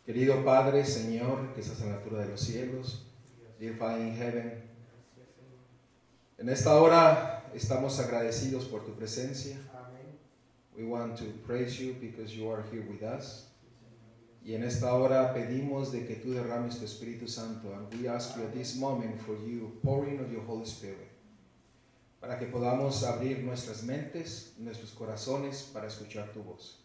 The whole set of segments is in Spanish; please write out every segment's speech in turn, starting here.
Querido Padre, Señor, que estás en la altura de los cielos, dear Father in heaven, en esta hora estamos agradecidos por tu presencia. We want to praise you because you are here with us. Y en esta hora pedimos de que tú derrames tu Espíritu Santo, and we ask you at this moment for you pouring of your Holy Spirit, para que podamos abrir nuestras mentes, nuestros corazones para escuchar tu voz.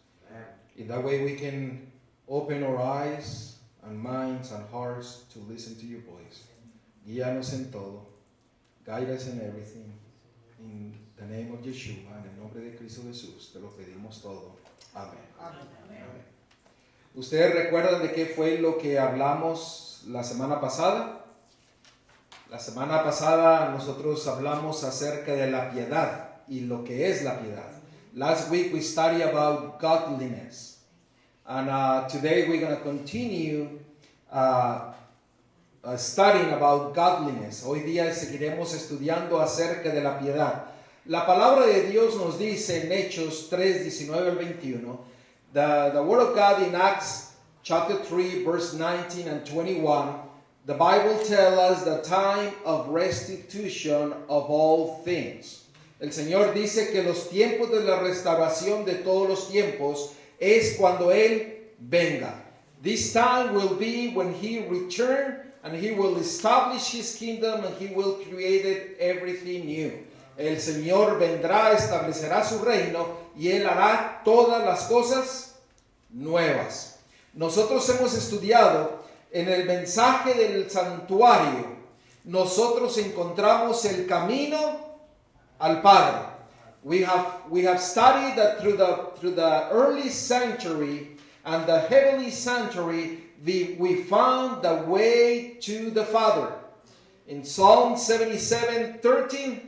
In that way we can open our eyes and minds and hearts to listen to your voice. Guíanos en todo. Guide us in everything. In the name of Yeshua, en el nombre de Cristo Jesús, te lo pedimos todo. Amén. Amén. Amén. ¿Ustedes recuerdan de qué fue lo que hablamos la semana pasada? La semana pasada nosotros hablamos acerca de la piedad y lo que es la piedad. Last week we studied about godliness. And today we're going to continue studying about godliness. Hoy día seguiremos estudiando acerca de la piedad. La palabra de Dios nos dice en Hechos 3, 19 al 21, the word of God in Acts chapter 3, verse 19 and 21, the Bible tells us the time of restitution of all things. El Señor dice que los tiempos de la restauración de todos los tiempos es cuando Él venga. This time will be when He return and He will establish His kingdom and He will create everything new. El Señor vendrá, establecerá su reino y Él hará todas las cosas nuevas. Nosotros hemos estudiado en el mensaje del santuario. Nosotros encontramos el camino al Padre. We have studied that through the early sanctuary and the heavenly sanctuary, we found the way to the Father. In Psalm 77:13,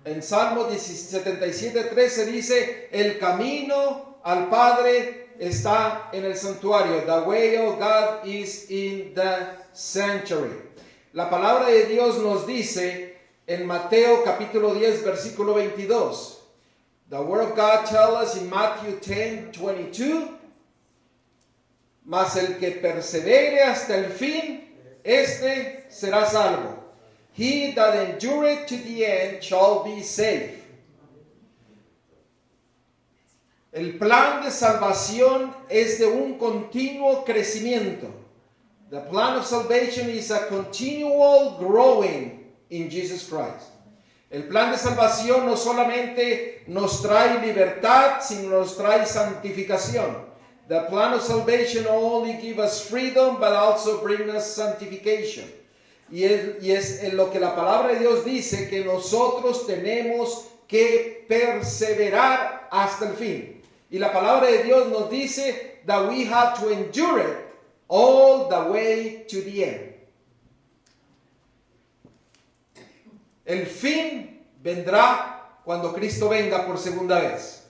en Salmo 77:13 dice, el camino al Padre está en el santuario. The way of God is in the sanctuary. La palabra de Dios nos dice en Mateo capítulo 10, versículo 22. The word of God tells us in Matthew 10:22, mas el que persevere hasta el fin, este será salvo. He that endureth to the end shall be saved. El plan de salvación es de un continuo crecimiento. The plan of salvation is a continual growing in Jesus Christ. El plan de salvación no solamente nos trae libertad, sino nos trae santificación. The plan of salvation not only gives us freedom, but also brings us sanctification. Y es en lo que la palabra de Dios dice que nosotros tenemos que perseverar hasta el fin. Y la palabra de Dios nos dice that we have to endure it all the way to the end. El fin vendrá cuando Cristo venga por segunda vez.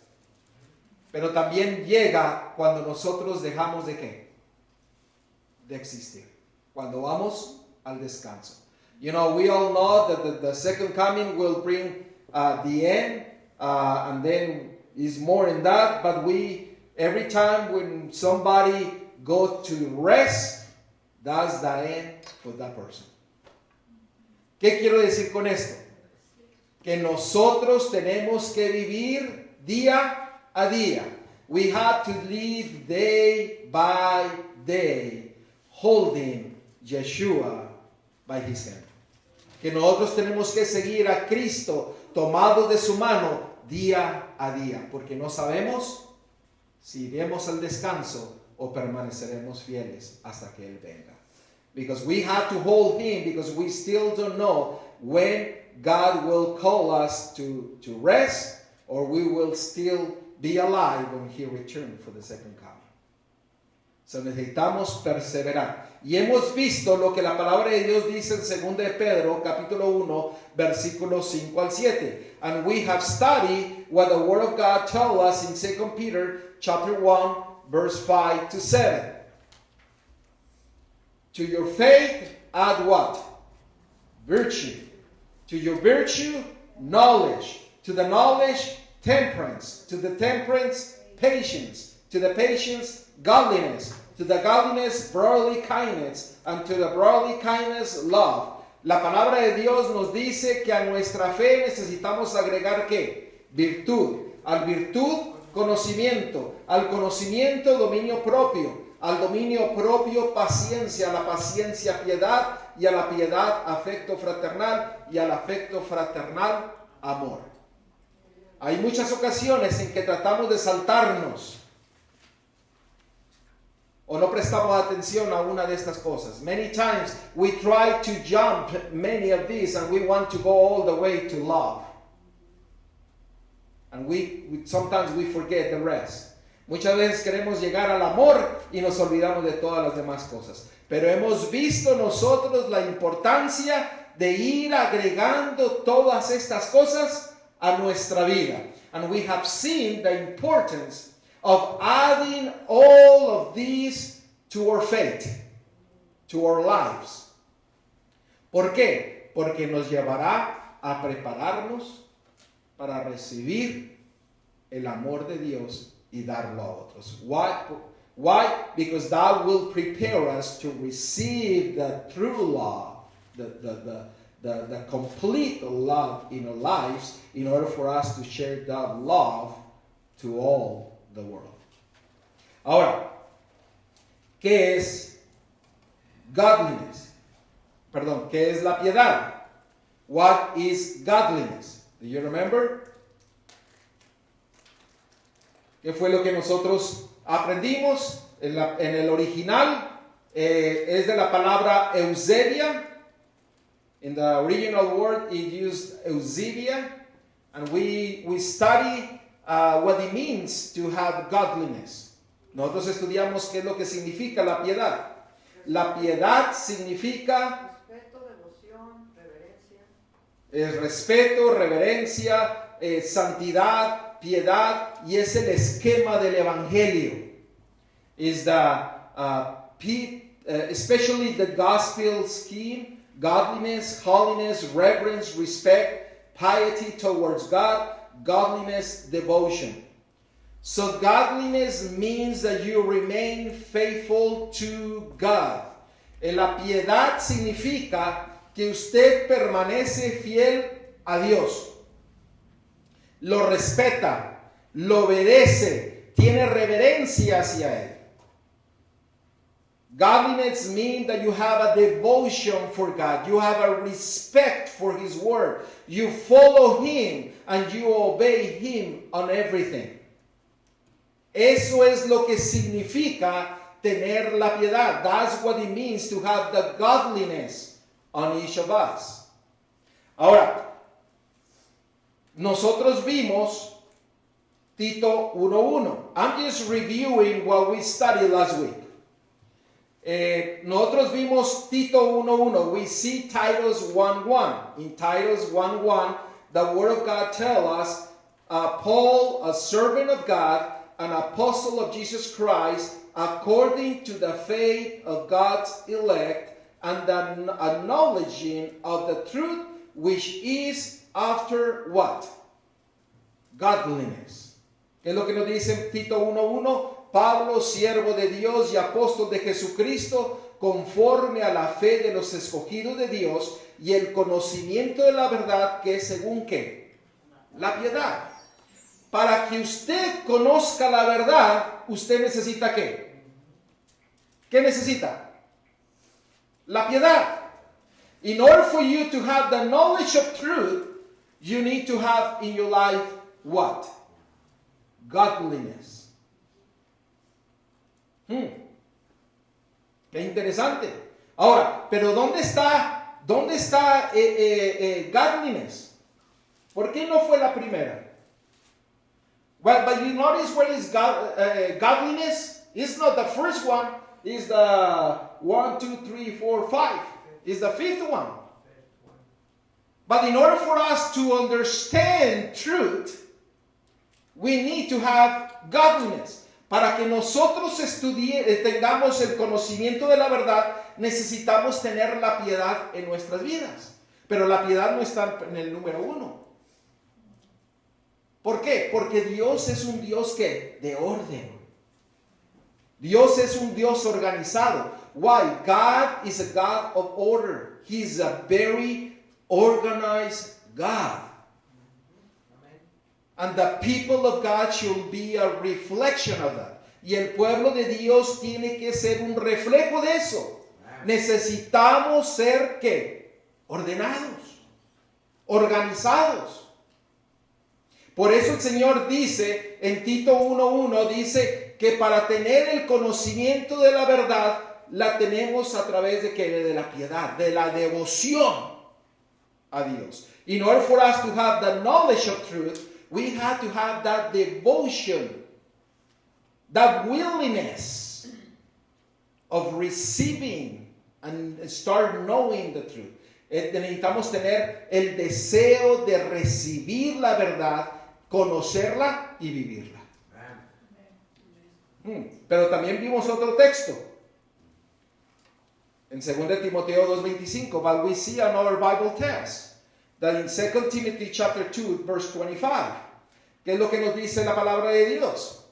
Pero también llega cuando nosotros dejamos de ¿qué? De existir. Cuando vamos al descanso. You know, we all know that the second coming will bring the end. And then is more in that. But every time when somebody go to rest, that's the end for that person. ¿Qué quiero decir con esto? Que nosotros tenemos que vivir día a día. We have to live day by day, holding Yeshua by his hand. Que nosotros tenemos que seguir a Cristo tomados de su mano día a día, porque no sabemos si iremos al descanso o permaneceremos fieles hasta que Él venga. Because we have to hold Him, because we still don't know when God will call us to rest, or we will still be alive when He returns for the second coming. So necesitamos perseverar. Y hemos visto lo que la palabra de Dios dice en 2 de Pedro, capítulo 1, versículos 5 al 7. And we have studied what the Word of God tells us in 2 Peter, chapter 1, verse 5 to 7. To your faith, add what? Virtue. To your virtue, knowledge. To the knowledge, temperance. To the temperance, patience. To the patience, godliness. to the godliness, brotherly kindness, and to the brotherly kindness, love. La palabra de Dios nos dice que a nuestra fe necesitamos agregar ¿qué? Virtud. Al virtud, conocimiento. Al conocimiento, dominio propio. Al dominio propio, paciencia. A la paciencia, piedad. Y a la piedad, afecto fraternal. Y al afecto fraternal, amor. Hay muchas ocasiones en que tratamos de saltarnos o no prestamos atención a una de estas cosas. Many times we try to jump many of these and we want to go all the way to love. And sometimes we forget the rest. Muchas veces queremos llegar al amor y nos olvidamos de todas las demás cosas. Pero hemos visto nosotros la importancia de ir agregando todas estas cosas a nuestra vida. And we have seen the importance of adding all of these to our faith, to our lives. ¿Por qué? Porque nos llevará a prepararnos para recibir el amor de Dios y darlo a otros. Why? Because that will prepare us to receive the true love, the complete love in our lives, in order for us to share that love to all the world. Ahora, ¿qué es godliness? Perdón, ¿qué es la piedad? What is godliness? Do you remember? ¿Qué fue lo que nosotros aprendimos? En el original es de la palabra Eusebia. In the original word it used Eusebia. And we study what it means to have godliness. Nosotros estudiamos qué es lo que significa la piedad. La piedad significa respeto, devoción, reverencia. Es respeto, reverencia, santidad, piedad, y es el esquema del evangelio. Is especially the gospel scheme: godliness, holiness, reverence, respect, piety towards God, godliness, devotion. So godliness means that you remain faithful to God. La piedad significa que usted permanece fiel a Dios. Lo respeta, lo obedece, tiene reverencia hacia Él. Godliness means that you have a devotion for God. You have a respect for His word. You follow Him and you obey Him on everything. Eso es lo que significa tener la piedad. That's what it means to have the godliness on each of us. Ahora, nosotros vimos Tito 1:1. I'm just reviewing what we studied last week. Nosotros vimos Tito 1:1. We see Titus 1:1. In Titus 1:1, the Word of God tells us, Paul, a servant of God, an apostle of Jesus Christ, according to the faith of God's elect, and the acknowledging of the truth, which is after what? Godliness. ¿Qué es lo que nos dice Tito 1:1? Pablo, siervo de Dios y apóstol de Jesucristo, conforme a la fe de los escogidos de Dios y el conocimiento de la verdad, que es según ¿qué? La piedad. Para que usted conozca la verdad, usted necesita ¿qué? ¿Qué necesita? La piedad. In order for you to have the knowledge of truth, you need to have in your life what? Godliness. Qué interesante. Ahora, pero ¿dónde está godliness? ¿Por qué no fue la primera? Well, but you notice where is godliness? It's not the first one. It's the 1, 2, 3, 4, 5. It's the fifth one. But in order for us to understand truth, we need to have godliness. Para que nosotros tengamos el conocimiento de la verdad, necesitamos tener la piedad en nuestras vidas. Pero la piedad no está en el número 1. ¿Por qué? Porque Dios es un Dios que de orden. Dios es un Dios organizado. Why? God is a God of order. He is a very organized God. And the people of God should be a reflection of that. Y el pueblo de Dios tiene que ser un reflejo de eso. Necesitamos ser, ¿qué? Ordenados, organizados. Por eso el Señor dice, en Tito 1:1, dice que para tener el conocimiento de la verdad, la tenemos a través de ¿qué? De la piedad, de la devoción a Dios. In order for us to have the knowledge of truth, we have to have that devotion, that willingness of receiving and start knowing the truth. Necesitamos tener el deseo de recibir la verdad, conocerla y vivirla. Pero también vimos otro texto. En 2 Timoteo 2:25, but we see another Bible text. That in 2 Timothy chapter 2, verse 25, ¿qué es lo que nos dice la palabra de Dios?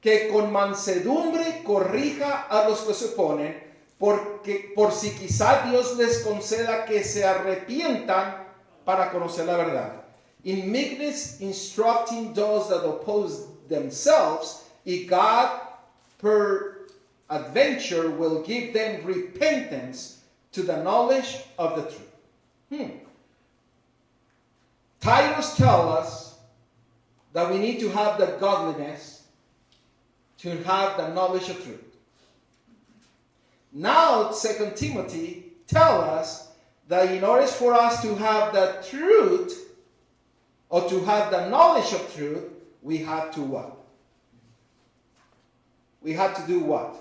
Que con mansedumbre corrija a los que se oponen, porque por si quizá Dios les conceda que se arrepientan para conocer la verdad. In meekness instructing those that oppose themselves, and God per adventure will give them repentance to the knowledge of the truth. Titus tells us that we need to have the godliness to have the knowledge of truth. Now 2 Timothy tells us that in order for us to have the truth or to have the knowledge of truth, we have to what? We have to do what?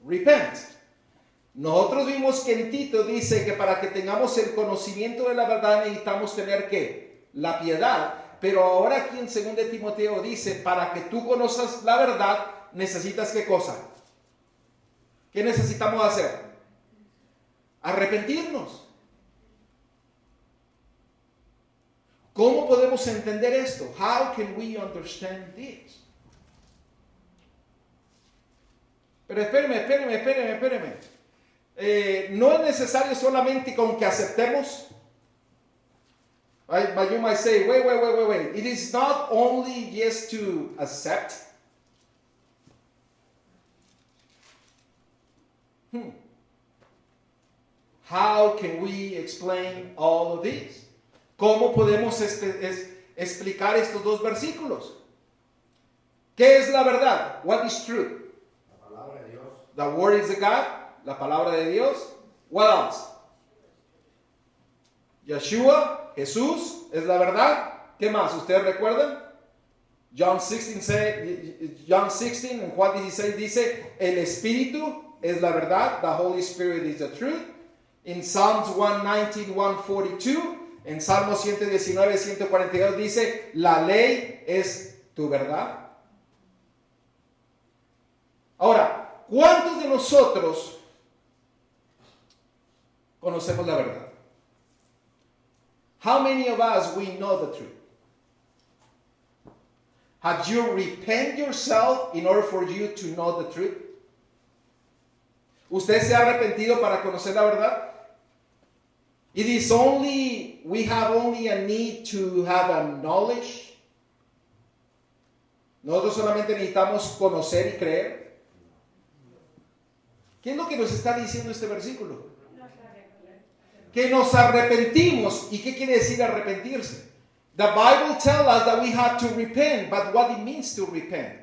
Repent. Nosotros vimos que en Tito dice que para que tengamos el conocimiento de la verdad necesitamos tener ¿qué? La piedad. Pero ahora aquí en 2 Timoteo dice, para que tú conozcas la verdad, necesitas ¿qué cosa? ¿Qué necesitamos hacer? Arrepentirnos. ¿Cómo podemos entender esto? How can we understand this? Pero espéreme. No es necesario solamente con que aceptemos. Right? But you might say, wait. It is not only just to accept. How can we explain all of this? ¿Cómo podemos explicar estos dos versículos? ¿Qué es la verdad? What is truth? La palabra de Dios. The word is the God. La palabra de Dios. What else? Yeshua, Jesús, es la verdad. ¿Qué más? ¿Ustedes recuerdan? John 16, en Juan 16 dice, el Espíritu es la verdad. The Holy Spirit is the truth. In Psalms 119, 142, en Salmo 119, 142 dice, la ley es tu verdad. Ahora, ¿cuántos de nosotros conocemos la verdad? How many of us we know the truth? Have you repent yourself in order for you to know the truth? ¿Usted se ha arrepentido para conocer la verdad? It is only, we have only a need to have a knowledge. Nosotros solamente necesitamos conocer y creer. ¿Qué es lo que nos está diciendo este versículo? Que nos arrepentimos. ¿Y qué quiere decir arrepentirse? The Bible tells us that we have to repent, but what it means to repent?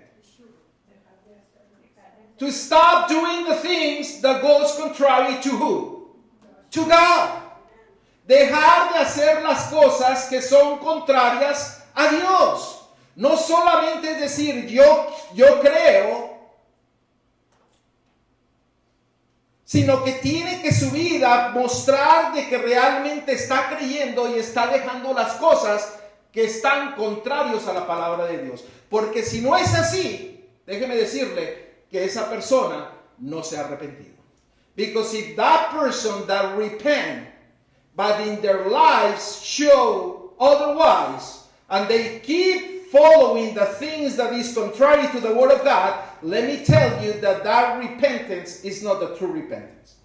To stop doing the things that goes contrary to who? To God. Dejar de hacer las cosas que son contrarias a Dios. No solamente es decir, yo creo, sino que tiene que su vida mostrar de que realmente está creyendo y está dejando las cosas que están contrarios a la palabra de Dios. Porque si no es así, déjeme decirle que esa persona no se ha arrepentido. Because if that person that repent, but in their lives show otherwise, and they keep following the things that is contrary to the word of God, let me tell you that repentance is not the true repentance.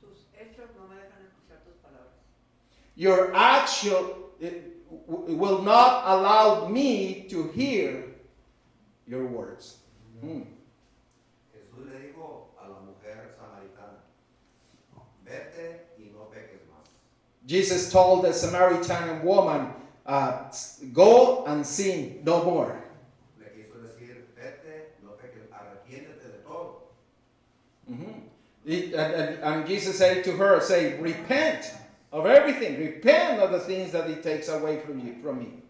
Tus hechos no me dejan escuchar tus palabras. Your action will not allow me to hear your words. Jesús le dijo a la mujer samaritana, vete y no peques más. Jesus told the Samaritan woman, go and sin no more. Le quiso decir, vete, no peques, arrepiéntete de todo. And Jesus said to her, say, repent of everything. Repent of the things that He takes away from me.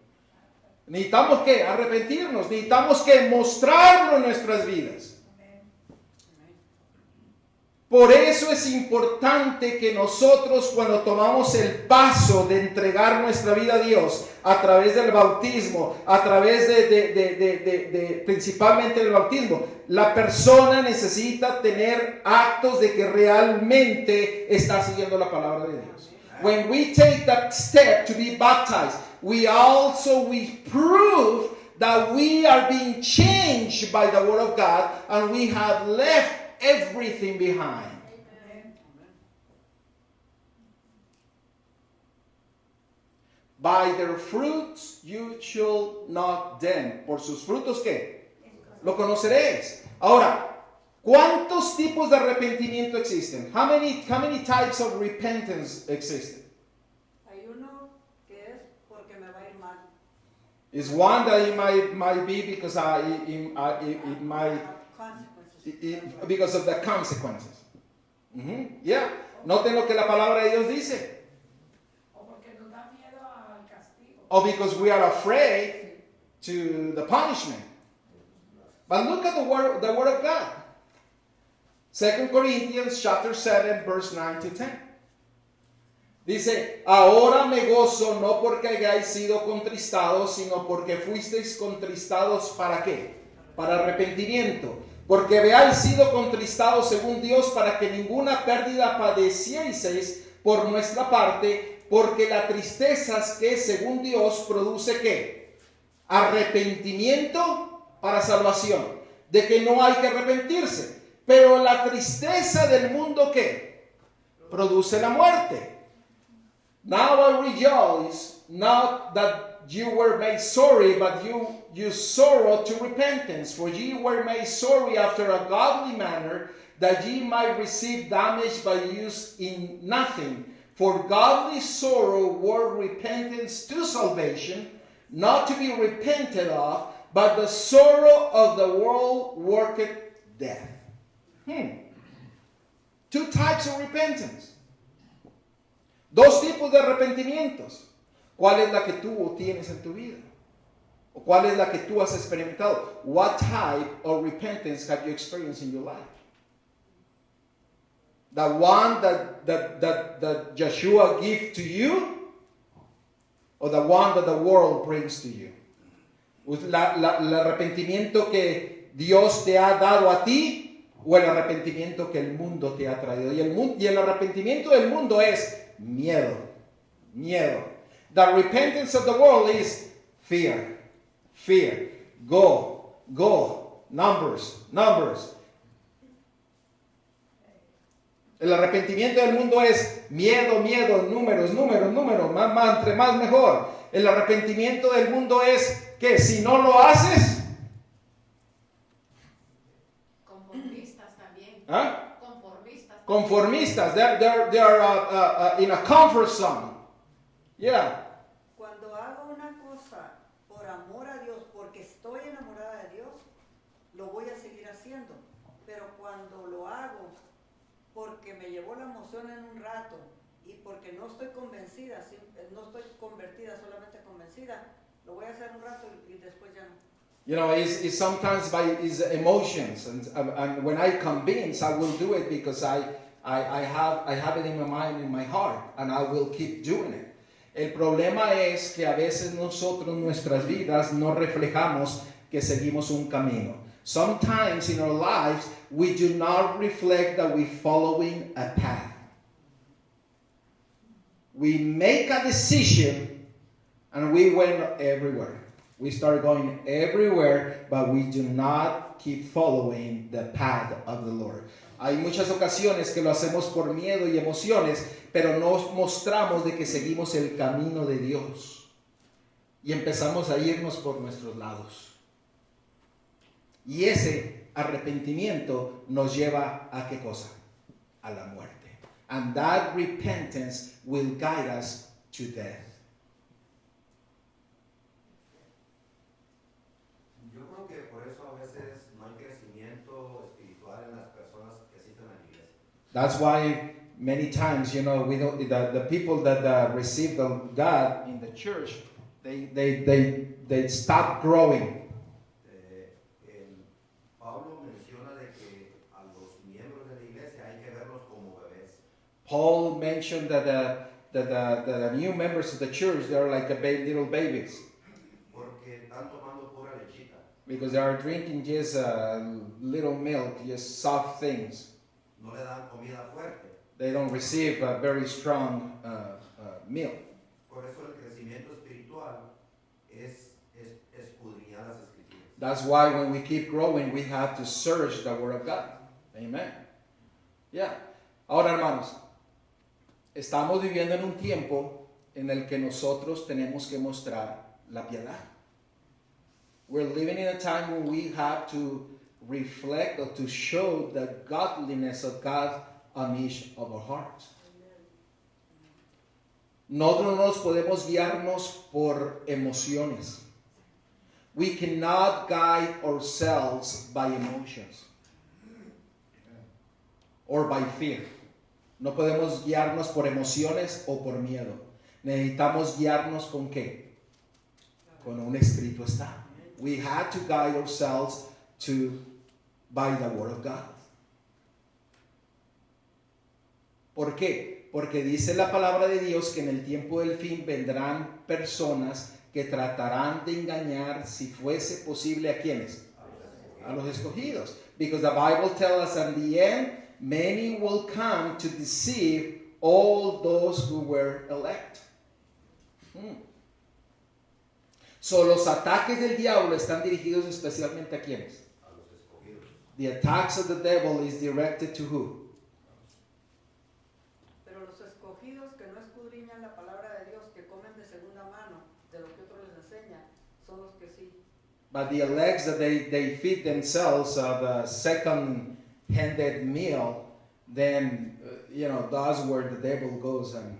Necesitamos que arrepentirnos. Necesitamos que mostrarlo en nuestras vidas. Por eso es importante que nosotros, cuando tomamos el paso de entregar nuestra vida a Dios a través del bautismo, a través de principalmente del bautismo, la persona necesita tener actos de que realmente está siguiendo la palabra de Dios. When we take that step to be baptized, we prove that we are being changed by the Word of God and we have left everything behind. By their fruits you shall know them. Por sus frutos, ¿qué? Lo conoceréis. Ahora, ¿cuántos tipos de arrepentimiento existen? How many types of repentance existen? Hay uno que es porque me va a ir mal. Is one that it might be because because of the consequences. Yeah. Noten lo que la palabra de Dios dice. O porque nos da miedo al castigo. Or because we are afraid to the punishment. But look at the word of God. 2 Corinthians chapter 7, verse 9 to 10. Dice, ahora me gozo no porque hayáis sido contristados, sino porque fuisteis contristados ¿para qué? Para arrepentimiento. Porque habéis sido contristados según Dios para que ninguna pérdida padecieseis por nuestra parte, porque la tristeza que según Dios produce ¿qué? Arrepentimiento para salvación. De que no hay que arrepentirse. Pero la tristeza del mundo ¿qué? Produce la muerte. Now I rejoice, not that you were made sorry, but you sorrow to repentance. For ye were made sorry after a godly manner, that ye might receive damage by use in nothing. For godly sorrow were repentance to salvation, not to be repented of, but the sorrow of the world worketh death. Two types of repentance. Dos tipos de arrepentimientos. ¿Cuál es la que tú tienes en tu vida? ¿O cuál es la que tú has experimentado? What type of repentance have you experienced in your life? The one that Joshua gave to you, or the one that the world brings to you? El arrepentimiento que Dios te ha dado a ti, o el arrepentimiento que el mundo te ha traído. Y el arrepentimiento del mundo es miedo. The repentance of the world is fear. Go. Numbers. El arrepentimiento del mundo es miedo, números, entre más mejor. El arrepentimiento del mundo es que si no lo haces, Conformistas también. ¿ah? Conformistas. Conformistas. They're in a comfort zone. Yeah. Cuando hago una cosa por amor a Dios, porque estoy enamorada de Dios, lo voy a seguir haciendo. Pero cuando lo hago porque me llevó la emoción en un rato y porque no estoy convencida, no estoy convertida, solamente convencida, lo voy a hacer un rato y después ya no. You know, it's sometimes by his emotions, and when I convince, I will do it because I have it in my mind, in my heart, and I will keep doing it. El problema es que a veces nosotros, nuestras vidas, no reflejamos que seguimos un camino. Sometimes in our lives, we do not reflect that we're following a path. We make a decision, and we went everywhere. We start going everywhere, but we do not keep following the path of the Lord. Hay muchas ocasiones que lo hacemos por miedo y emociones, pero no mostramos de que seguimos el camino de Dios. Y empezamos a irnos por nuestros lados. Y ese arrepentimiento nos lleva a ¿qué cosa? A la muerte. And that repentance will guide us to death. Yo creo que por eso a veces no hay crecimiento espiritual en las personas que asisten a la iglesia. That's why many times, we don't, the people that receive the God in the church, they stop growing. Pablo menciona de que a los miembros de la iglesia hay que verlos como bebés. Paul mentioned that the new members of the church, they are like little babies. Porque están tomando pura lechita. Because they are drinking just little milk, just soft things. No le dan comida fuerte. They don't receive a very strong milk. Por eso el crecimiento espiritual es escudriñar las escrituras. That's why when we keep growing, we have to search the Word of God. Amen. Yeah. Ahora, hermanos, estamos viviendo en un tiempo en el que nosotros tenemos que mostrar la piedad. We're living in a time when we have to reflect or to show the godliness of God on each of our hearts. Nosotros no nos podemos guiarnos por emociones. We cannot guide ourselves by emotions or by fear. No podemos guiarnos por emociones o por miedo. Necesitamos guiarnos con ¿qué? Con un escrito está. We had to guide ourselves by the Word of God. ¿Por qué? Porque dice la palabra de Dios que en el tiempo del fin vendrán personas que tratarán de engañar, si fuese posible, ¿a quiénes? A los escogidos. Because the Bible tells us at the end, many will come to deceive all those who were elect. So, los ataques del diablo están dirigidos especialmente a quiénes? A los escogidos. The attacks of the devil is directed to who? Pero los escogidos que no escudriñan la palabra de Dios, que comen de segunda mano de lo que otro les enseña, son los que sí. But the elects that they feed themselves of a second-handed meal, then, that's where the devil goes and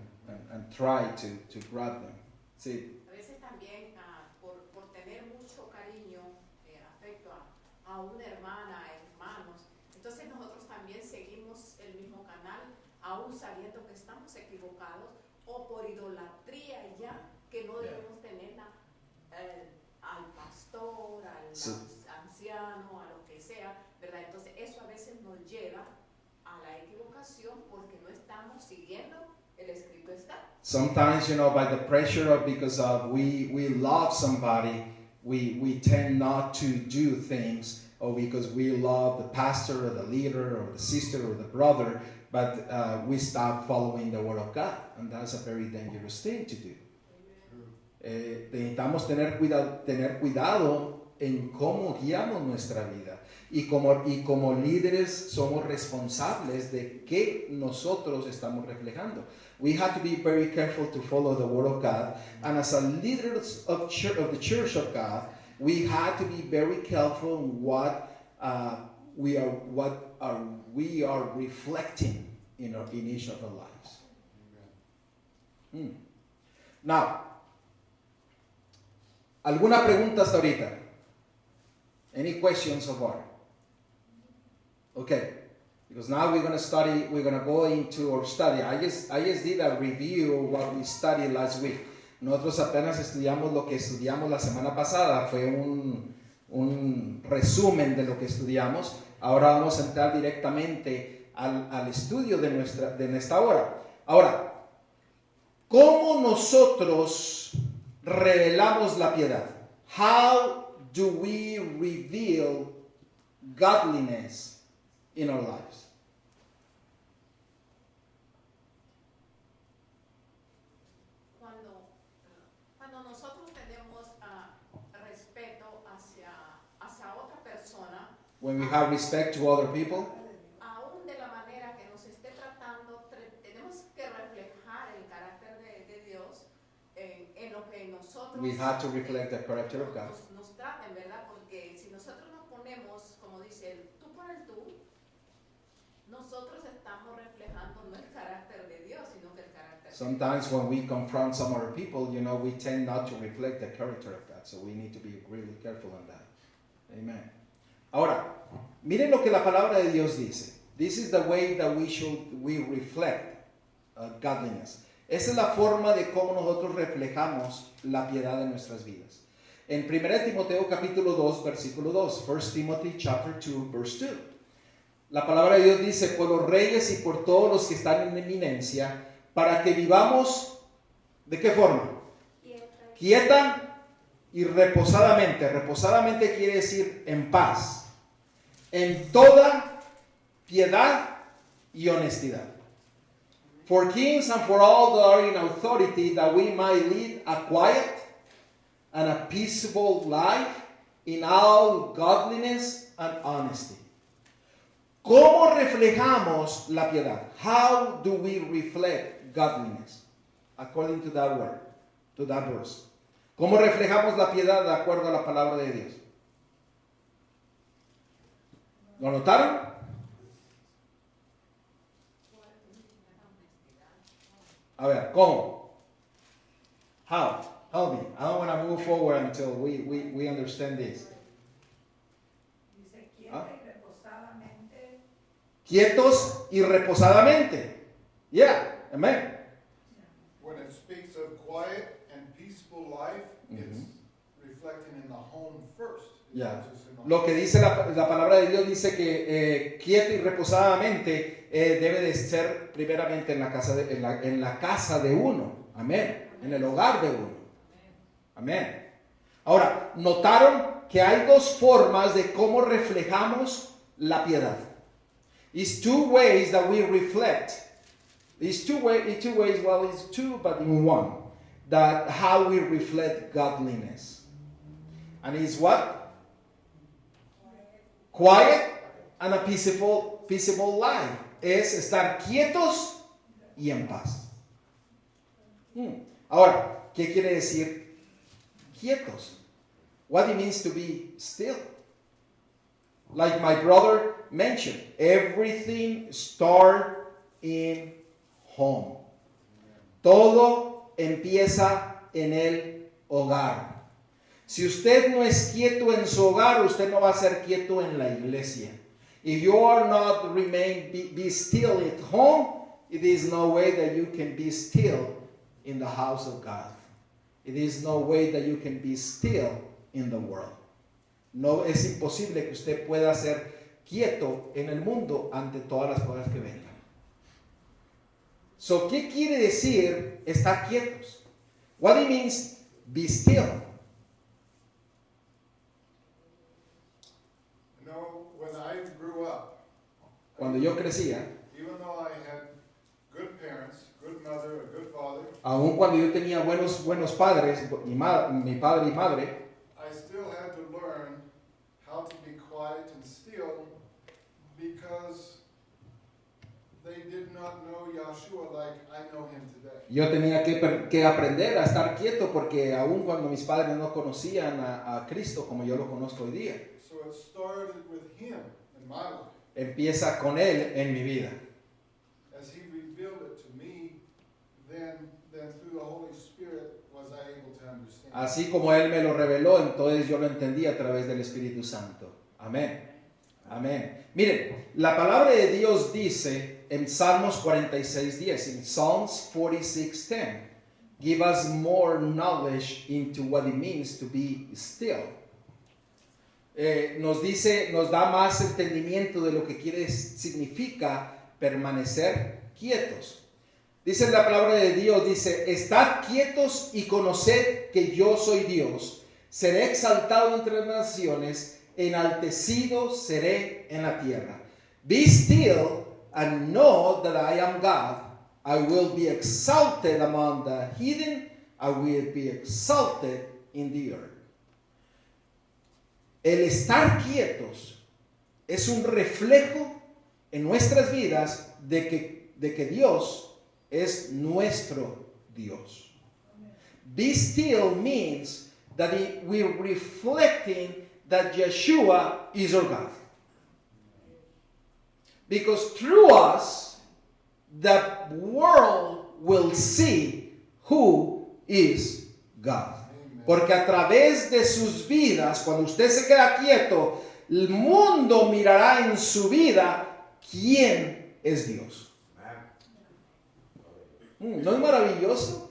try to grab them. See? A veces también por tener mucho cariño, afecto a una hermana, hermanos, entonces nosotros también seguimos el mismo canal, aún sabiendo que estamos equivocados, o por idolatría ya, que no debemos tener al pastor, al anciano, a lo que sea, ¿verdad? Entonces eso a veces nos lleva a la equivocación porque no estamos siguiendo el escrito está. Sometimes, by the pressure of, because of we love somebody, we tend not to do things, or because we love the pastor or the leader or the sister or the brother, but we stop following the Word of God, and that's a very dangerous thing to do. Necesitamos tener cuidado en cómo guiamos nuestra vida, y como líderes somos responsables de qué nosotros estamos reflejando. We have to be very careful to follow the Word of God, and as a leaders of the Church of God, we have to be very careful in what we are reflecting in each of our lives. Now, ¿alguna pregunta hasta ahorita? Any questions so far? Okay. Because now we're going to go into our study. I just did a review of what we studied last week. Nosotros apenas estudiamos lo que estudiamos la semana pasada. Fue un resumen de lo que estudiamos. Ahora vamos a entrar directamente al estudio de esta hora. Ahora, ¿cómo nosotros revelamos la piedad? How do we reveal godliness in our lives? Cuando nosotros tenemos when we have respect to other people, aún de la manera que nos esté tratando, tenemos que reflejar el carácter de Dios en lo que nosotros we have to reflect the character of God. nos traten, ¿verdad? Porque si nosotros nos ponemos, como dice el tú por el tú, nosotros estamos reflejando no el carácter de Dios, sino que el carácter Sometimes when we confront some other people, we tend not to reflect the character of God. So we need to be really careful on that. Amen. Ahora, miren lo que la palabra de Dios dice. This is the way that we reflect godliness. Esa es la forma de cómo nosotros reflejamos la piedad de nuestras vidas. En 1 Timoteo capítulo 2, versículo 2. 1 Timothy chapter 2, verse 2. La palabra de Dios dice, por los reyes y por todos los que están en eminencia, para que vivamos, ¿de qué forma? Quieta y reposadamente. Reposadamente quiere decir en paz, en toda piedad y honestidad. For kings and for all that are in authority, that we might lead a quiet and a peaceable life in all godliness and honesty. ¿Cómo reflejamos la piedad? How do we reflect godliness? According to that word, to that verse. ¿Cómo reflejamos la piedad de acuerdo a la palabra de Dios? ¿Lo notaron? A ver, ¿cómo? How? Help me. I don't want to move forward until we understand this. Dice quieta y reposadamente. Quietos y reposadamente. Yeah, amen. When it speaks of quiet and peaceful life, it's reflecting in the home first. Yeah. Not just in the Lo que dice la palabra de Dios dice que quieto y reposadamente debe de ser primeramente en la casa de uno. Amén. En el hogar de uno. Amén. Ahora, ¿notaron que hay dos formas de cómo reflejamos la piedad? It's two ways that we reflect. It's two ways, well, it's two, but in one. That how we reflect godliness. And it's what? Quiet and a peaceable life. Es estar quietos y en paz. Ahora, ¿qué quiere decir quietos? What it means to be still. Like my brother mentioned, everything starts in home. Todo empieza en el hogar. Si usted no es quieto en su hogar, usted no va a ser quieto en la iglesia. If you are not be still at home, it is no way that you can be still in the house of God. It is no way that you can be still in the world. No, es imposible que usted pueda ser quieto en el mundo ante todas las cosas que vengan. So, ¿qué quiere decir estar quietos? What it means, be still. You know, when I grew up, Cuando yo crecía, even though I had good parents, good mother, a good father, aun cuando yo tenía buenos padres, mi padre y madre, I still had to learn how to be quiet and still because they did not know Yahshua like I know him today. yo tenía que aprender a estar quieto porque aun cuando mis padres no conocían a Cristo como yo lo conozco hoy día, So it started with him in my life. empieza con Él en mi vida. As he revealed it to me, then through the Holy Spirit was I able to understand. Así como Él me lo reveló, entonces yo lo entendí a través del Espíritu Santo. Amén. Amén. Miren, la palabra de Dios dice en Salmos 46:10, en Psalms 46:10, give us more knowledge into what it means to be still. Nos da más entendimiento de lo que significa permanecer quietos. Dice la palabra de Dios, dice, estad quietos y conoced que yo soy Dios. Seré exaltado entre las naciones, enaltecido seré en la tierra. Be still and know that I am God. I will be exalted among the heathen. I will be exalted in the earth. El estar quietos es un reflejo en nuestras vidas de que Dios es nuestro Dios. Be still means that we're reflecting that Yeshua is our God. Because through us, the world will see who is God. Porque a través de sus vidas, cuando usted se queda quieto, el mundo mirará en su vida quién es Dios. ¿No es maravilloso?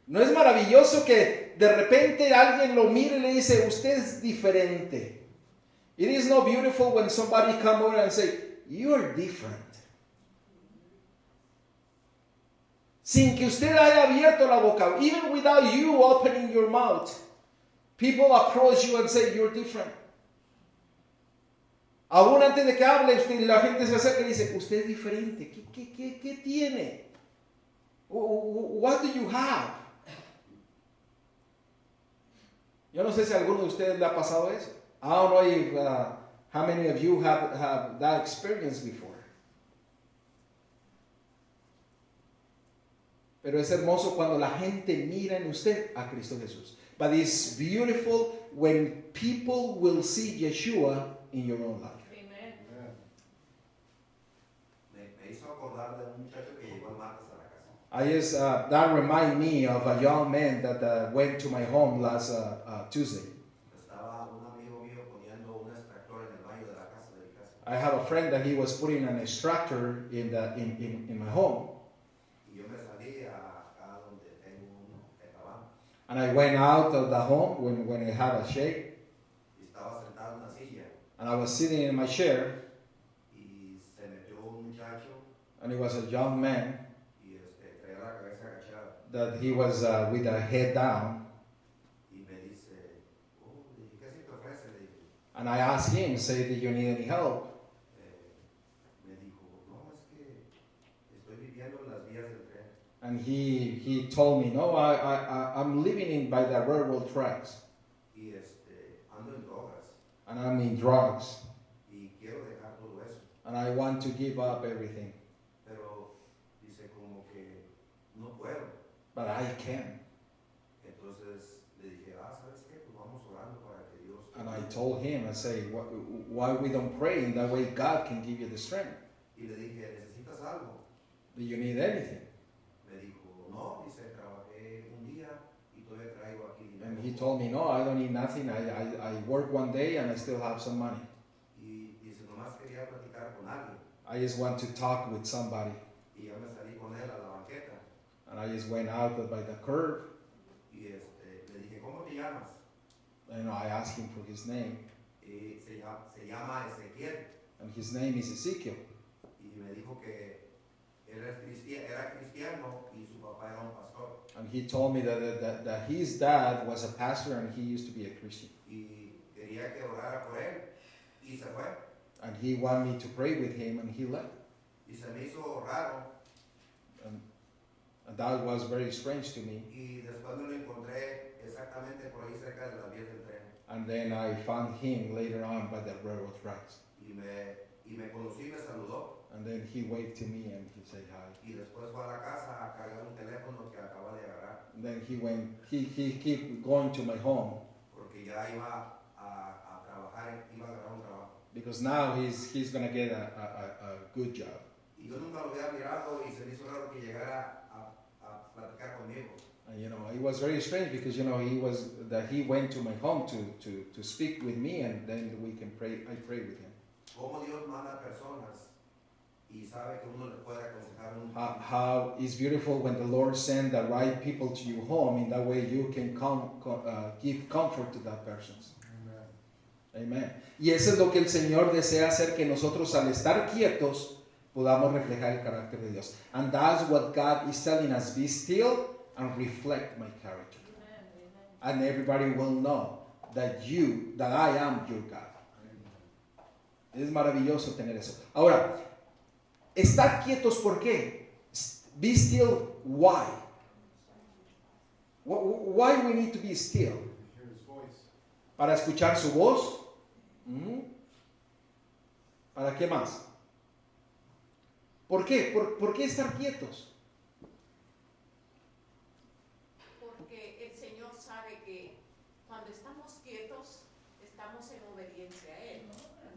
¿No es maravilloso que de repente alguien lo mire y le dice, usted es diferente? It is not beautiful when somebody come over and say, you are different. Sin que usted haya abierto la boca, even without you opening your mouth, people approach you and say, you're different. Aún antes de que hable, la gente se acerca y dice, usted es diferente. ¿Qué tiene? What do you have? Yo no sé si a alguno de ustedes le ha pasado eso. I don't know if, how many of you have that experience before. Pero es hermoso cuando la gente mira en usted a Cristo Jesús. But it's beautiful when people will see Yeshua in your own life. Me hizo acordar de un muchacho que llegó el martes a la casa. That reminds me of a young man that went to my home last Tuesday. Estaba un amigo mío poniendo un extractor en el baño de la casa de mi casa. I have a friend that he was putting an extractor in my home. Y yo me salí acá donde tengo un tetabán. And I went out of the home when I had a shake. Y estaba sentado en una silla. And I was sitting in my chair. Y se metió un muchacho. And it was a young man Y traía la cabeza agachada. that he was with the head down. Y me dice, oh, ¿qué se te ofrece? Le dije. And I asked him, say, do you need any help? Me dijo, no, es que estoy viviendo en las vías del tren. And he told me, no, I'm living by the railroad tracks. Y ando en drogas. And I'm in drugs. Y quiero dejar todo eso. And I want to give up everything. Pero dice como que no puedo. But I can. Entonces le dije, ¿sabes qué? Pues vamos orando para que Dios te And I ayude". told him, I say, why we don't pray? In that way God can give you the strength. Y le dije, ¿necesitas algo? Do you need anything? Me dijo, no, dice, trabajé un día y todavía traigo aquí dinero. And he told me, no, I don't need nothing. I work one day and I still have some money. Y dice, nomás quería platicar con alguien. I just want to talk with somebody. Y ya me salí con él a la banqueta. And I just went out by the curb. Y le dije, ¿cómo te llamas? And I asked him for his name. Y se llama Ezequiel. And his name is Ezekiel. Y me dijo que él era cristiano y su papá era un pastor. And he told me that his dad was a pastor and he used to be a Christian. Y quería que orara por él. Y se fue. And he wanted me to pray with him and he left. Y se me hizo raro. And that was very strange to me. Y después me lo encontré exactamente por ahí cerca de las vías del tren. And then I found him later on by the railroad tracks. Y me conocí y me saludó. And then he waved to me and he said hi. Y después fue a la casa a cargar un teléfono que acaba de agarrar. And then he kept going to my home Porque ya iba a trabajar, iba a agarrar un trabajo. because now he's going to get a good job. Y yo nunca lo había mirado y se me hizo raro que llegara a platicar conmigo. And it was very strange because he went to my home to speak with me and then we can pray. I prayed with him. Cómo Dios manda personas y sabe que uno le puede aconsejar How it's beautiful when the Lord sends the right people to your home. In that way, you can give comfort to that person. Amen. Y eso es lo que el Señor desea hacer, que nosotros al estar quietos podamos reflejar el carácter de Dios. And that's what God is telling us: be still and reflect my character. And everybody will know that I am your God. Es maravilloso tener eso. Ahora, estar quietos, ¿por qué? Be still, why? Why we need to be still? Hear his voice. Para escuchar su voz. ¿Para qué más? ¿Por qué? ¿Por qué estar quietos? Porque el Señor sabe que cuando estamos quietos, estamos en obediencia a Él.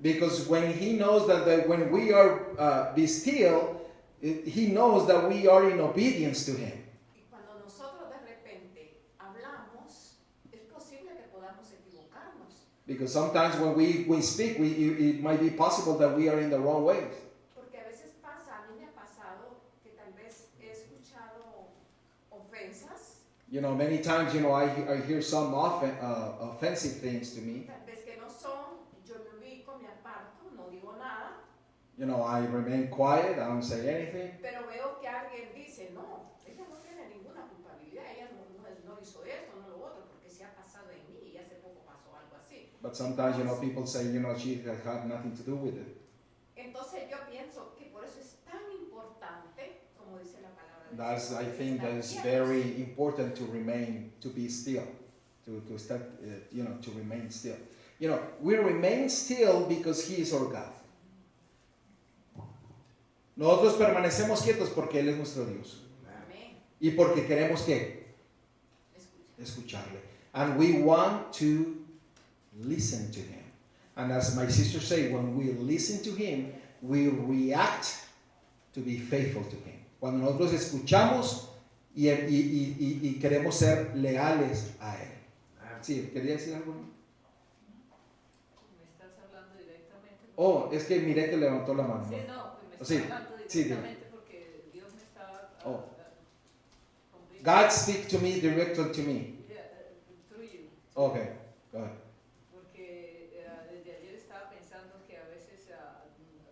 Because when he knows that when we are be still, he knows that we are in obedience to him. Y cuando nosotros de repente hablamos, es posible que podamos equivocarnos. Because sometimes when we speak, it might be possible that we are in the wrong ways. Porque a veces pasa, a mí me ha pasado que tal vez he escuchado ofensas, You know, many times, I hear some offensive things to me. tal vez que no son, yo me ubico, me aparto, no digo nada, I remain quiet, I don't say anything. pero veo que alguien dice, no, ella no tiene ninguna culpabilidad, ella no hizo esto, no lo otro, porque se ha pasado en mí y hace poco pasó algo así. But sometimes, people say, she has had nothing to do with it. Entonces yo pienso que por eso es tan importante, como dice la palabra de Dios, I think that it's estar very quietos. important to be still, to start, to remain still. We remain still because He is our God. Nosotros permanecemos quietos porque Él es nuestro Dios. Amén. Y porque queremos ¿qué? Escucha. Escucharle. And we want to listen to Him. And as my sister said, when we listen to Him, we react to be faithful to Him. Cuando nosotros escuchamos y queremos ser leales a Él. Sí, ¿quería decir algo? Me estás hablando directamente. Oh, es que miré que levantó la mano. Sí, no, me estás Sí, hablando sí, directamente porque Dios me está Oh. conmigo. God speak to me, directly to me. Yeah, through you. Okay, go ahead. Porque desde ayer estaba pensando que a veces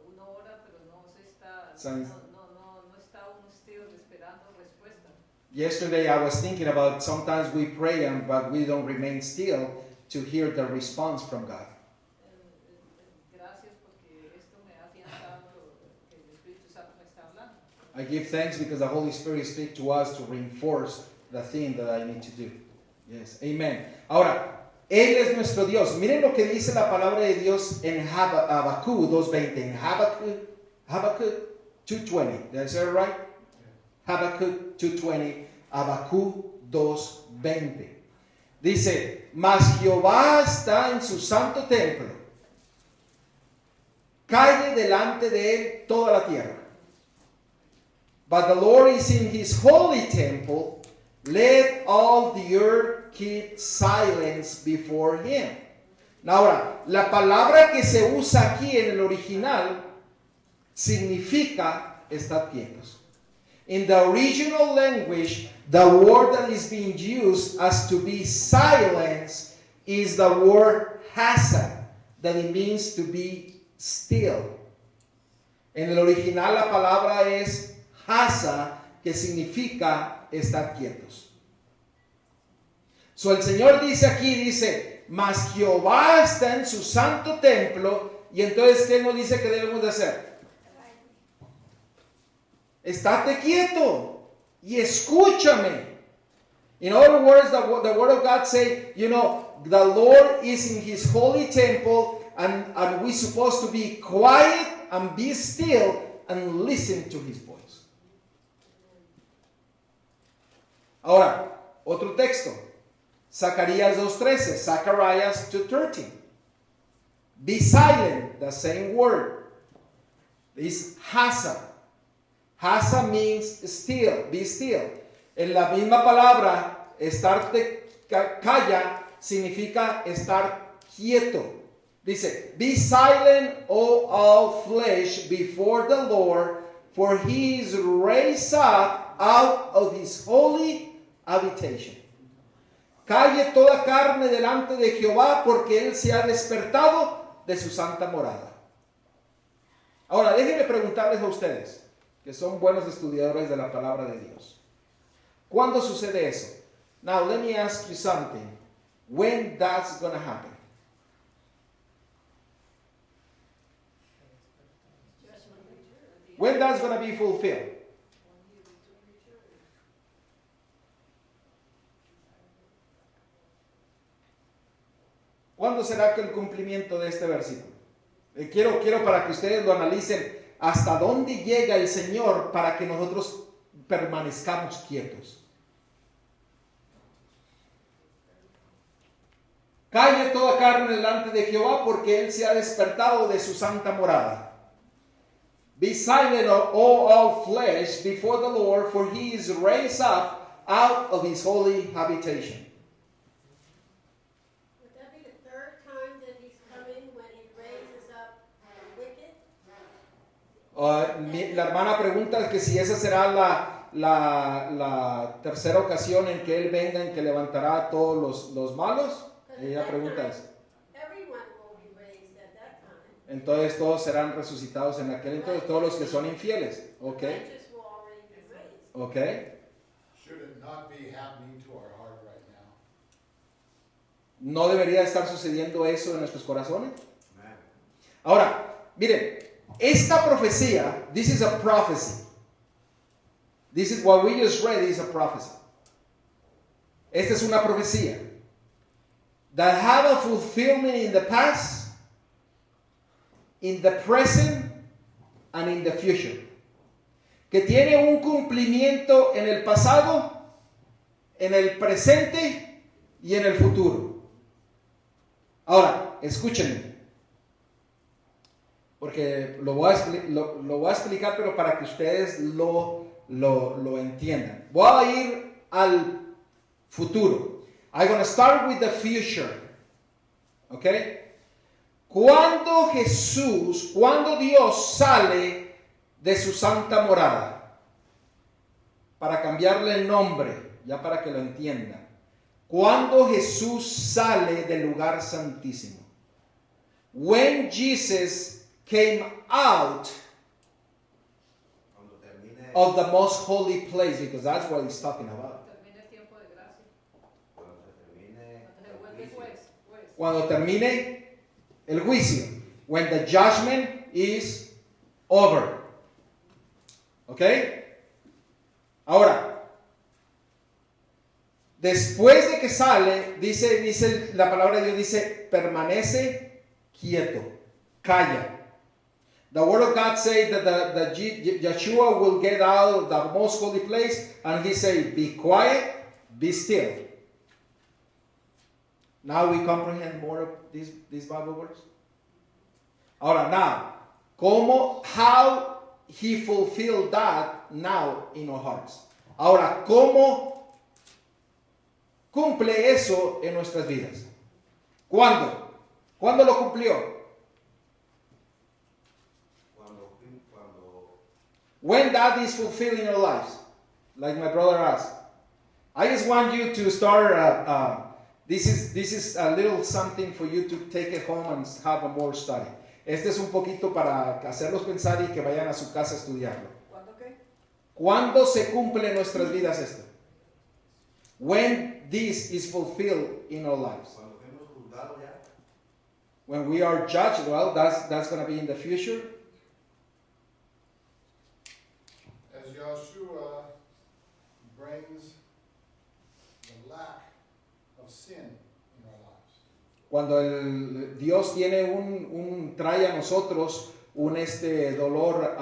uno ora pero no se está, Sounds- no está uno still esperando respuesta. Yesterday I was thinking about sometimes we pray but we don't remain still to hear the response from God. Gracias porque esto me ha afianzado que el Espíritu Santo me está hablando. I give thanks because the Holy Spirit speaks to us to reinforce the thing that I need to do. Yes, amen. Ahora, Él es nuestro Dios. Miren lo que dice la palabra de Dios en Habacuc 2:20. En Habacuc 2:20. Did I say it right? Habacuc 2:20. Habacuc 2:20. Dice, mas Jehová está en su santo templo. Calle delante de él toda la tierra. But the Lord is in his holy temple. Let all the earth keep silence before him. Ahora, la palabra que se usa aquí en el original significa estar quietos. In the original language, the word that is being used as to be silence is the word hasa, that it means to be still. En el original la palabra es hasa, que significa estar quietos. So el Señor dice aquí, mas Jehová está en su santo templo, y entonces ¿qué nos dice que debemos de hacer? Estate quieto y escúchame. In other words, the word of God say, the Lord is in his holy temple, and we're supposed to be quiet and be still and listen to his voice. Ahora, otro texto. Zacarías 2:13. Zacharias 2:13. Be silent, the same word. Is hasa. Hasa means still, be still. En la misma palabra, estar calla significa estar quieto. Dice, be silent, O all flesh, before the Lord, for he is raised up out of his holy habitation. Calle toda carne delante de Jehová, porque él se ha despertado de su santa morada. Ahora, déjenme preguntarles a ustedes, que son buenos estudiadores de la palabra de Dios. ¿Cuándo sucede eso? Now, let me ask you something. When that's going to happen? When that's going to be fulfilled? ¿Cuándo será que el cumplimiento de este versículo? Quiero para que ustedes lo analicen hasta dónde llega el Señor para que nosotros permanezcamos quietos. Calle toda carne delante de Jehová, porque Él se ha despertado de su santa morada. Be silent, O all flesh, before the Lord, for He is raised up out of His holy habitation. Would that be the third time that He's coming when He raises up the wicked? La hermana pregunta que si esa será la tercera ocasión en que Él venga, en que levantará a todos los malos. Ella pregunta eso. Everyone will be raised at that time. Entonces todos serán resucitados en aquel entonces, todos los que son infieles. Ok. Righteous will already be raised. Ok. Should it not be happening to our heart right now? ¿No debería estar sucediendo eso en nuestros corazones? Amen. Ahora, miren, esta profecía, this is a prophecy. This is what we just read is a prophecy. Esta es una profecía. That have a fulfillment in the past, in the present, and in the future. Que tiene un cumplimiento en el pasado, en el presente y en el futuro. Ahora, escúchenme. Porque lo voy a explicar, pero para que ustedes lo entiendan. Voy a ir al futuro. I'm going to start with the future. Okay? Cuando Dios sale de su santa morada, para cambiarle el nombre, ya para que lo entiendan. Cuando Jesús sale del lugar santísimo. When Jesus came out of the most holy place, because that's what he's talking about. Termina el tiempo de gracia. Cuando se termine Se el vuelve juicio. juez. Cuando termine el juicio. When the judgment is over. ¿Ok? Ahora, después de que sale, dice la palabra de Dios, dice, permanece quieto, calla. The word of God says that Yeshua will get out of the most holy place and he said, be quiet, be still. Now we comprehend more of these Bible words. Ahora, how he fulfilled that now in our hearts. Ahora, ¿cómo cumple eso en nuestras vidas? ¿Cuándo? ¿Cuándo lo cumplió? When that is fulfilled in our lives, like my brother asked. I just want you to start, this is a little something for you to take it home and have a more study. Este es un poquito para hacerlos pensar y que vayan a su casa a estudiarlo. ¿Cuándo qué? ¿Cuándo se cumple en nuestras vidas esto? When this is fulfilled in our lives. Cuando fuimos juzgados ya. When we are judged, well, that's going to be in the future. As Yeshua brings the lack of sin in our lives. Cuando Dios tiene trae a nosotros un dolor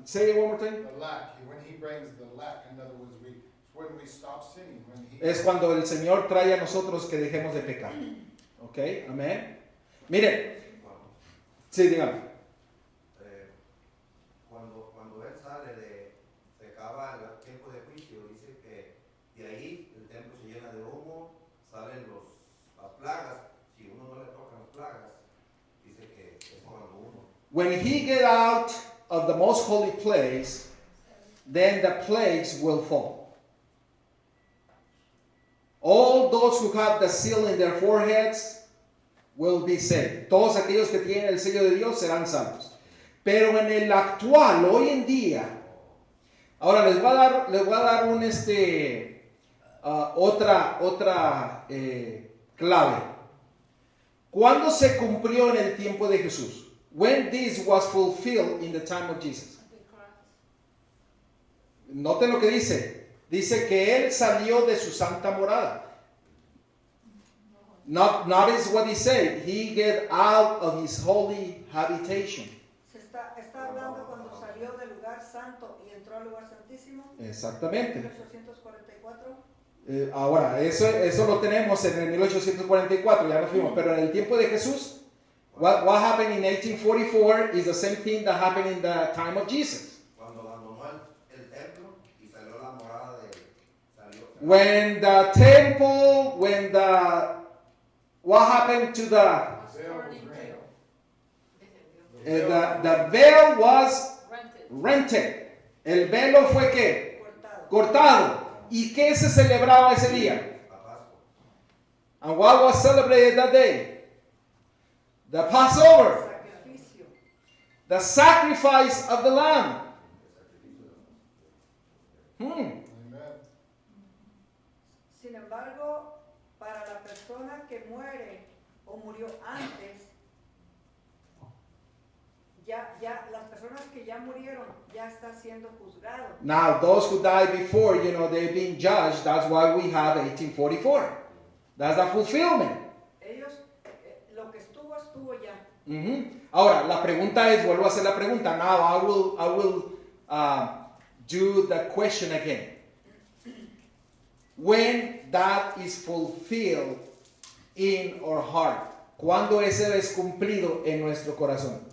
say it one more time. The lack, when he brings the lack, in other words, when we stop sinning, Es cuando el Señor trae a nosotros que dejemos de pecar. ¿Ok? Amén. Miren. Sí, dígame. Cuando él sale se acaba el tiempo de juicio, dice que de ahí el templo se llena de humo, salen las plagas. Si uno no le toca las plagas, dice que es cuando uno. When he get out of the most holy place, then the plagues will fall. All those who have the seal in their foreheads will be saved. Todos aquellos que tienen el sello de Dios serán salvos. Pero en el actual, hoy en día, ahora les voy a dar otra clave. ¿Cuándo se cumplió en el tiempo de Jesús? When this was fulfilled in the time of Jesus. Noten lo que dice. Dice que él salió de su santa morada. Notice what he said. He get out of his holy habitation. Está hablando cuando salió del lugar santo y entró al lugar santísimo. Exactamente. 1844. Ahora, eso lo tenemos en el 1844, ya nos fuimos, pero en el tiempo de Jesús, what happened in 1844 is the same thing that happened in the time of Jesus. Cuando abandonó el templo y salió la morada de salió. When the temple, what happened to the veil was rented. El velo fue ¿qué? Cortado. ¿Y qué se celebraba ese día? La Pascua. And what was celebrated that day? The Passover. Sacrificio. The sacrifice of the lamb. Amen. Sin embargo, para la persona que muere o murió antes, ya las personas que ya murieron ya está siendo juzgado. Now, those who died before, they've been judged. That's why we have 1844. That's the fulfillment. Ellos, lo que estuvo ya. Ahora, la pregunta es, vuelvo a hacer la pregunta. Now, I will do the question again. When that is fulfilled in our heart. ¿Cuándo ese es cumplido en nuestro corazón?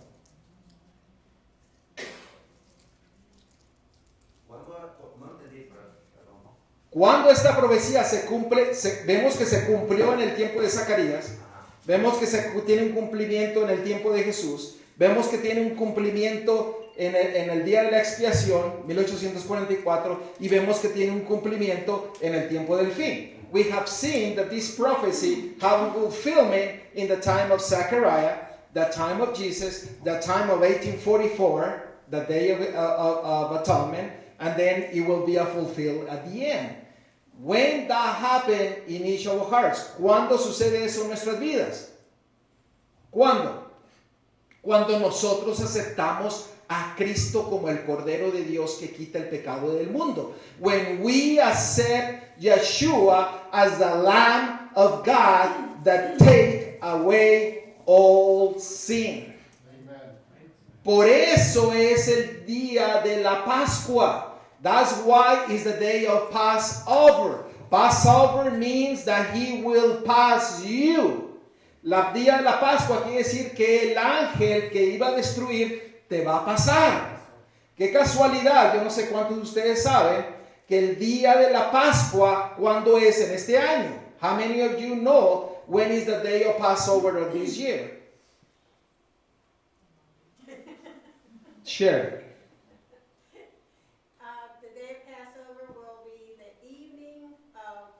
Cuando esta profecía se cumple, vemos que se cumplió en el tiempo de Zacarías, vemos que tiene un cumplimiento en el tiempo de Jesús, vemos que tiene un cumplimiento en el día de la expiación, 1844, y vemos que tiene un cumplimiento en el tiempo del fin. We have seen that this prophecy have fulfillment in the time of Zechariah, the time of Jesus, the time of 1844, the Day of Atonement, and then it will be fulfilled at the end. When that happened in each of our hearts. ¿Cuándo sucede eso en nuestras vidas? ¿Cuándo? Cuando nosotros aceptamos a Cristo como el Cordero de Dios que quita el pecado del mundo. When we accept Yeshua as the Lamb of God that take away all sin. Por eso es el día de la Pascua. That's why it's the day of Passover. Passover means that he will pass you. La día de la Pascua quiere decir que el ángel que iba a destruir te va a pasar. Qué casualidad, yo no sé cuántos de ustedes saben que el día de la Pascua, ¿cuándo es en este año? How many of you know when is the day of Passover of this year? Share. The day of Passover will be the evening of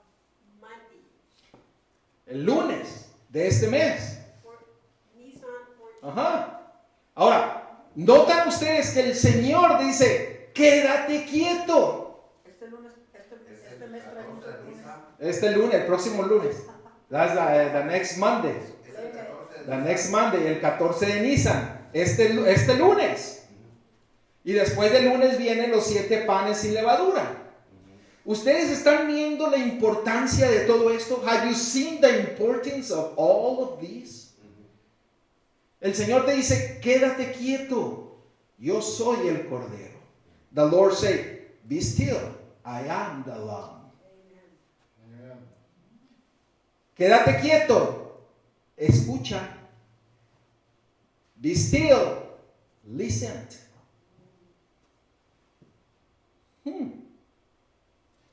Monday. El lunes de este mes. Nisan 14. Ajá. Ahora, notan ustedes que el Señor dice, quédate quieto. Este mes trae muchos lunes. Este lunes, el próximo lunes. That's the next Monday. The next Monday, el 14 de Nisan. Este lunes. Y después del lunes vienen los 7 panes sin levadura. ¿Ustedes están viendo la importancia de todo esto? Have you seen the importance of all of this? El Señor te dice, quédate quieto. Yo soy el Cordero. The Lord said, be still. I am the Lamb. Amen. Quédate quieto. Escucha. Be still. Listen.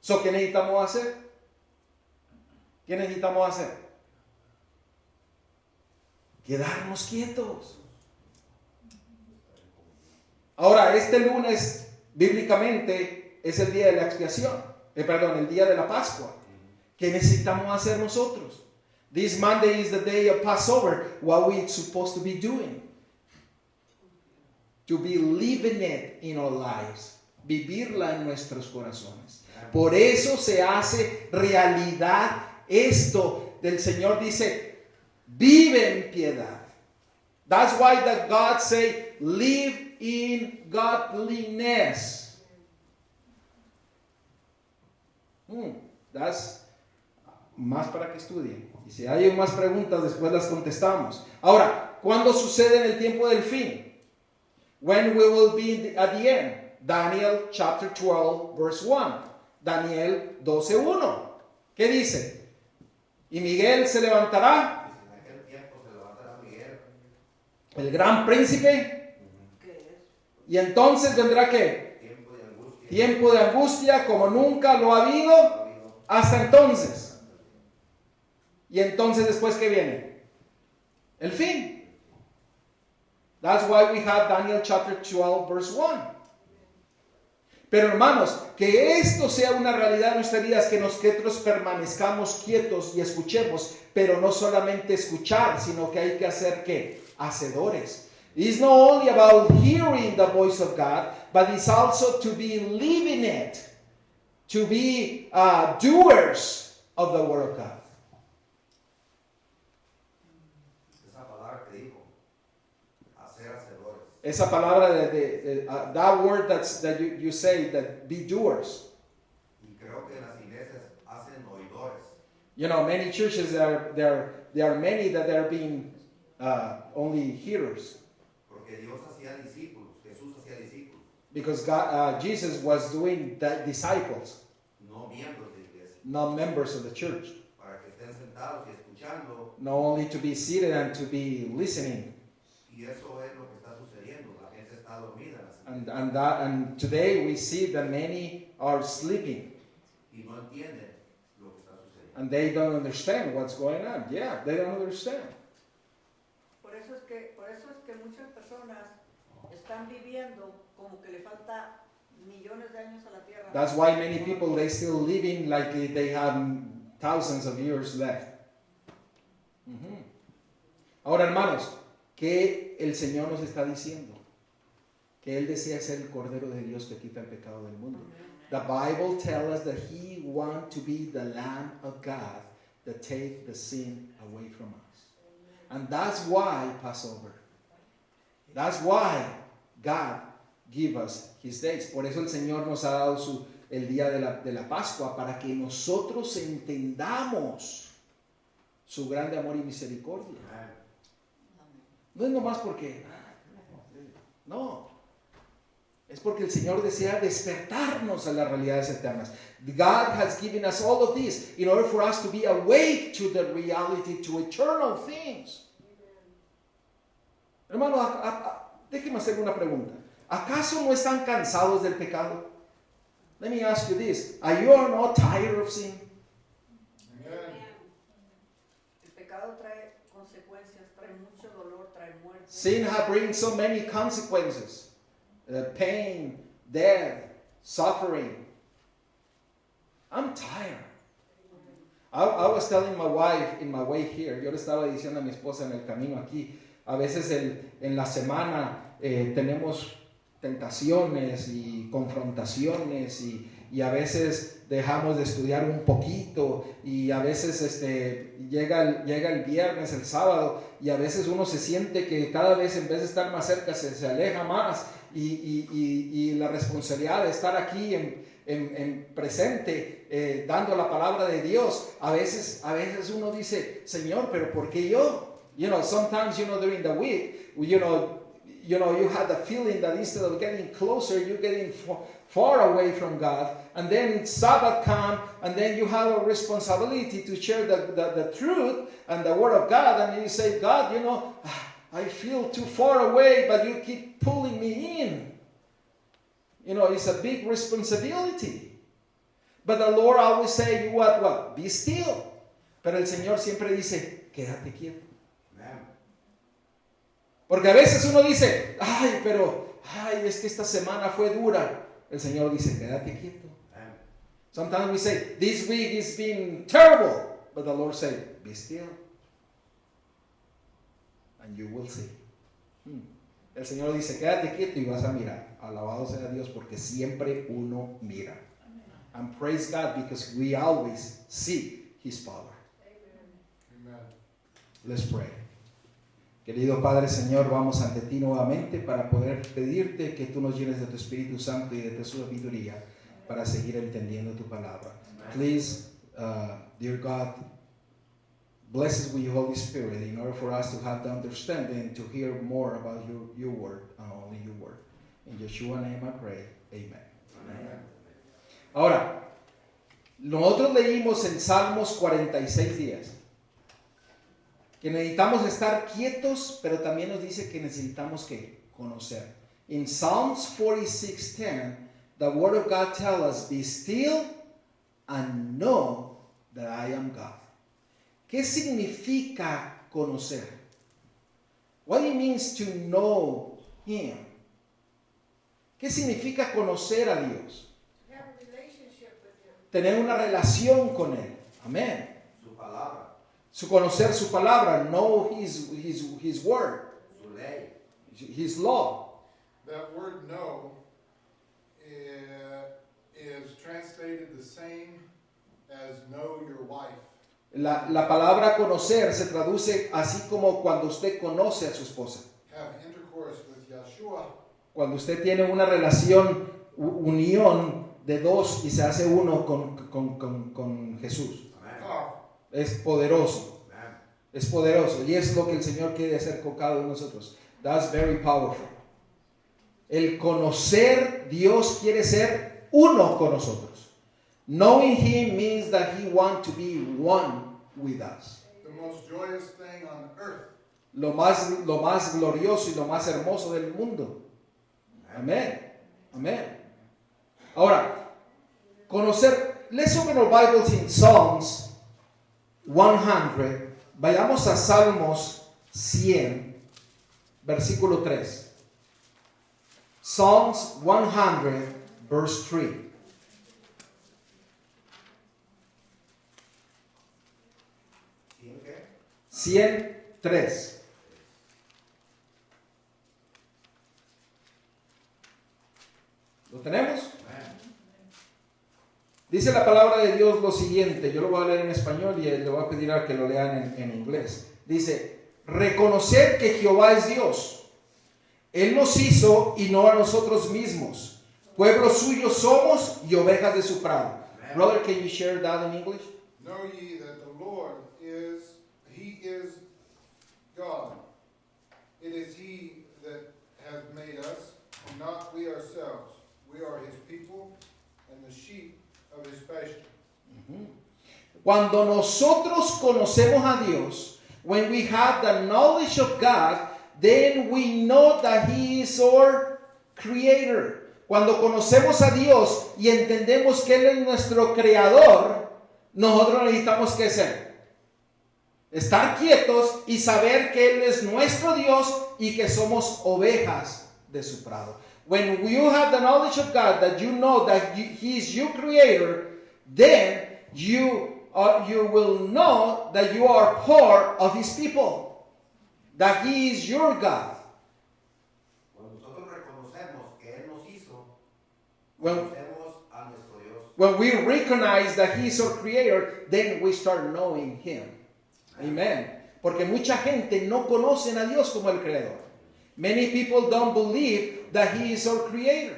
So, ¿qué necesitamos hacer? ¿Qué necesitamos hacer? Quedarnos quietos. Ahora, este lunes, bíblicamente, es el día de la expiación. El día de la Pascua. ¿Qué necesitamos hacer nosotros? This Monday is the day of Passover. What are we supposed to be doing? To be living it in our lives. Vivirla en nuestros corazones. Por eso se hace realidad esto del Señor. Dice, vive en piedad. That's why that God say, live in godliness. más para que estudien. Y si hay más preguntas, después las contestamos. Ahora, ¿cuándo sucede en el tiempo del fin? When we will be at the end? Daniel chapter 12, verse 1. Daniel 12:1. ¿Qué dice? Y Miguel se levantará, Dice, en aquel tiempo se levantará Miguel. el gran príncipe, ¿Qué es? y entonces vendrá ¿qué? Tiempo de angustia. Tiempo de angustia como nunca lo ha habido hasta entonces. Y entonces después ¿qué viene? El fin. That's why we have Daniel chapter 12 verse 1. Pero hermanos, que esto sea una realidad en nuestras vidas, que nosotros permanezcamos quietos y escuchemos, pero no solamente escuchar, sino que hay que hacer ¿qué? Hacedores. It's not only about hearing the voice of God, but it's also to be living it, to be doers of the word of God. Esa palabra que dijo, hacer hacedores. Esa palabra that word that you say, that be doers. Y creo que en las iglesias hacen oidores. You know, many churches there are many that are being only hearers, Porque Dios hacía discípulos, Jesús hacía discípulos, because Jesus was doing disciples, no miembros de iglesia. not members of the church. Para que estén sentados y escuchando. Not only to be seated and to be listening. Y eso es lo que está sucediendo. La gente está dormida en las iglesias. And today we see that many are sleeping Y no entienden lo que está sucediendo. and they don't understand what's going on. Yeah, they don't understand. Por eso es que muchas personas están viviendo como que le falta millones de años a la tierra. That's why many people, they still living like they have thousands of years left. Ujú. Ahora, hermanos, ¿qué el Señor nos está diciendo? Que Él desea ser el Cordero de Dios que quita el pecado del mundo. The Bible tells us that He wants to be the Lamb of God that take the sin away from us. And that's why Passover. That's why God give us His days. Por eso el Señor nos ha dado el día de la Pascua, para que nosotros entendamos su grande amor y misericordia. No es nomás porque, no, es porque el Señor desea despertarnos a las realidades eternas. God has given us all of this in order for us to be awake to the reality, to eternal things. Hermano, déjeme hacer una pregunta. ¿Acaso no están cansados del pecado? Let me ask you this. Are you not tired of sin? El pecado trae consecuencias, trae mucho dolor, trae muerte. Sin brings so many consequences. Pain, death, suffering. I'm tired. I was telling my wife in my way here, yo le estaba diciendo a mi esposa en el camino aquí, a veces en la semana tenemos tentaciones y confrontaciones y a veces dejamos de estudiar un poquito y a veces llega el viernes, el sábado, y a veces uno se siente que cada vez en vez de estar más cerca se aleja más y la responsabilidad de estar aquí en presente dando la palabra de Dios, a veces uno dice, Señor, pero ¿por qué yo? You know, sometimes, during the week, you have the feeling that instead of getting closer, you're getting far away from God. And then Sabbath comes, and then you have a responsibility to share the truth and the Word of God. And you say, God, I feel too far away, but you keep pulling me in. It's a big responsibility. But the Lord always say, what? Be still. Pero el Señor siempre dice, quédate quieto. Porque a veces uno dice, es que esta semana fue dura. El Señor dice, quédate quieto. Sometimes we say, this week is been terrible. But the Lord said, be still. And you will see. El Señor dice, quédate quieto y vas a mirar. Alabado sea Dios, porque siempre uno mira. And praise God, because we always see His power. Amen. Let's pray. Querido Padre, Señor, vamos ante ti nuevamente para poder pedirte que tú nos llenes de tu Espíritu Santo y de tu sabiduría para seguir entendiendo tu palabra. Please dear God, bless us with your Holy Spirit in order for us to have the understanding to hear more about your word and only your word. In Yeshua's name I pray. Amen. Amen. Ahora, nosotros leímos en Salmos 46 días que necesitamos estar quietos, pero también nos dice que necesitamos que conocer. In Psalms 46:10, the word of God tells us, be still and know that I am God. ¿Qué significa conocer? What it means to know Him. ¿Qué significa conocer a Dios? Have a relationship with him. Tener una relación con Él. Amén. Su palabra, Conocer su palabra, know His word, su ley. His law. That word know is translated the same as know your wife. La palabra conocer se traduce así como cuando usted conoce a su esposa. Have intercourse with Yeshua. Cuando usted tiene una relación, unión de dos y se hace uno con Jesús. Amén. Powerful. Es poderoso. Amén. Es poderoso. Y es lo que el Señor quiere hacer con cada uno de nosotros. That's very powerful. El conocer, Dios quiere ser uno con nosotros. Knowing Him means that He wants to be one with us. The most joyous thing on earth. Lo más glorioso y lo más hermoso del mundo. Amén. Amén. Ahora, conocer. Let's open our Bibles in Psalms 100. Vayamos a Salmos 100, versículo 3. Psalms 100, verse 3. ¿Quién qué? 103. ¿Lo tenemos? Amén. Dice la palabra de Dios lo siguiente. Yo lo voy a leer en español y le voy a pedir a que lo lean en inglés. Dice, reconocer que Jehová es Dios. Él nos hizo y no a nosotros mismos. Pueblo suyo somos y ovejas de su prado. Amen. Brother, can you share that in English? Know ye that the Lord is, He is God. It is He that hath made us, and not we ourselves. We are His people, and the sheep of His pasture. Cuando nosotros conocemos a Dios, when we have the knowledge of God, then we know that He is our creator. Cuando conocemos a Dios y entendemos que Él es nuestro creador, nosotros necesitamos ¿qué hacer? Estar quietos y saber que Él es nuestro Dios y que somos ovejas de su prado. When you have the knowledge of God, that you know that He is your creator, then you will know that you are part of His people, that He is your God. Cuando nosotros reconocemos que Él nos hizo, When, conocemos a nuestro Dios. when we recognize that He is our creator, then we start knowing Him. Amen. Porque mucha gente no conocen a Dios como el creador. Many people don't believe that He is our creator.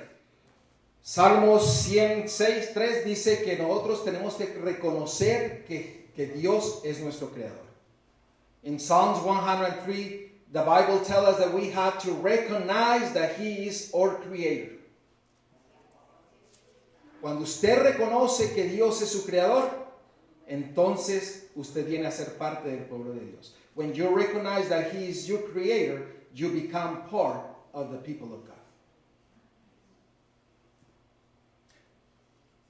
Salmos 106:3 dice que nosotros tenemos que reconocer que Dios es nuestro creador. In Psalms 103, the Bible tells us that we have to recognize that He is our creator. Cuando usted reconoce que Dios es su creador, entonces usted viene a ser parte del pueblo de Dios. When you recognize that He is your creator, you become part of the people of God.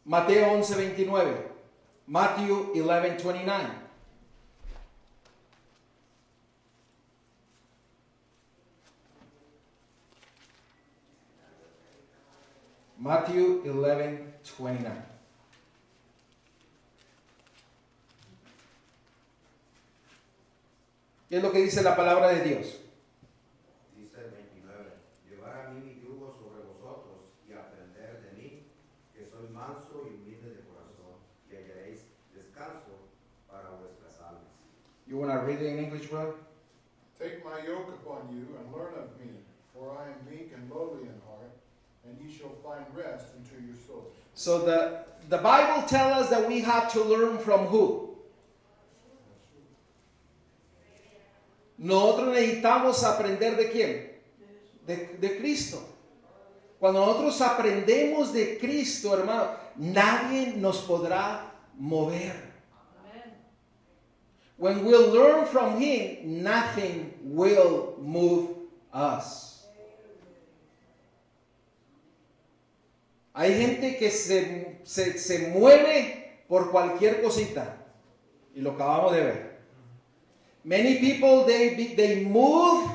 Mateo 11:29. Matthew 11:29. Matthew 11:29. ¿Qué es lo que dice la palabra de Dios? Dice el 29, llevar a mí mi yugo sobre vosotros y aprender de mí, que soy manso y humilde de corazón, y hallaréis descanso para vuestras almas. You want to read it in English, brother? Take my yoke upon you and learn of me, for I am meek and lowly in heart, and ye shall find rest unto your souls. So the Bible tells us that we have to learn from who? Nosotros necesitamos aprender de quién? De Cristo. Cuando nosotros aprendemos de Cristo, hermano, nadie nos podrá mover. When we learn from Him, nothing will move us. Hay gente que se mueve por cualquier cosita. Y lo acabamos de ver. Many people, they move,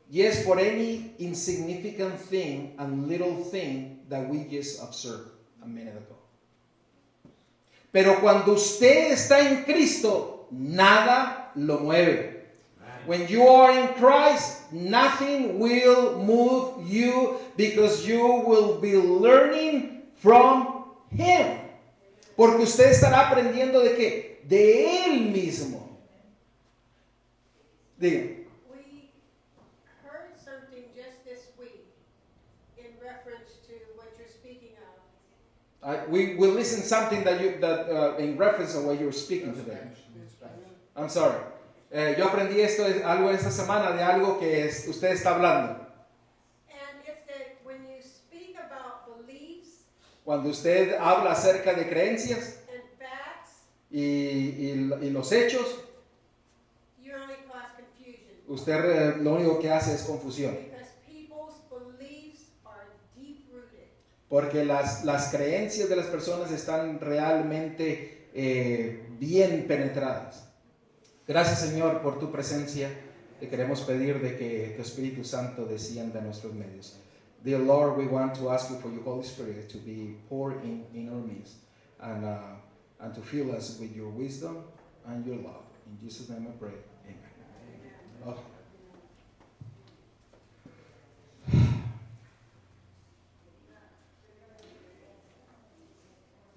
yes, for any insignificant thing and little thing that we just observed a minute ago. Pero cuando usted está en Cristo, nada lo mueve. When you are in Christ, nothing will move you because you will be learning from Him. Porque usted estará aprendiendo de qué? De Él mismo. Diga. We heard something just this week in reference to what you're speaking of. We listened something that in reference to what you were speaking today. I'm sorry. Yo aprendí algo esta semana de algo que usted está hablando. And it's that when you speak about beliefs Cuando usted habla acerca de creencias and facts, y los hechos, you only cause confusion. usted lo único que hace es confusión. Because people's beliefs are deep-rooted. Porque las creencias de las personas están realmente bien penetradas. Gracias, Señor, por tu presencia. Te queremos pedir de que tu Espíritu Santo descienda en nuestros medios. Dear Lord, we want to ask you for your Holy Spirit to be poured in our midst and to fill us with your wisdom and your love. In Jesus' name I pray. Amen. Oh.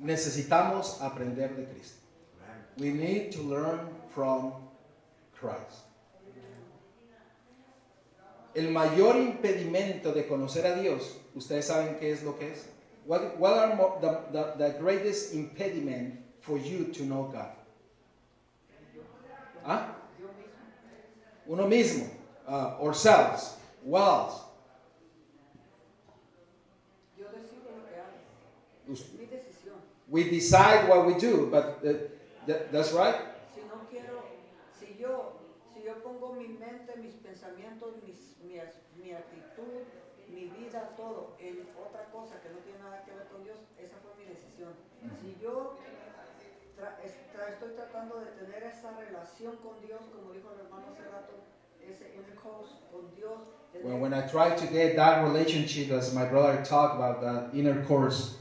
Necesitamos aprender de Cristo. We need to learn from Christ. El mayor impedimento de conocer a Dios, ustedes saben qué es lo que es. What are the greatest impediment for you to know God? ¿Ah? Uno mismo. Ourselves. Wells. Yo decido lo que hago. Es mi decisión. We decide what we do, but that's right. Si no quiero, si yo pongo mi mente, mis pensamientos, mi actitud, mi vida, todo en otra cosa que no tiene nada que ver con Dios, esa fue mi decisión. Si yo estoy tratando de tener esa relación con Dios, como dijo el hermano hace rato, ese intercourse con Dios. When I try to get that relationship, as my brother talked about, that intercourse,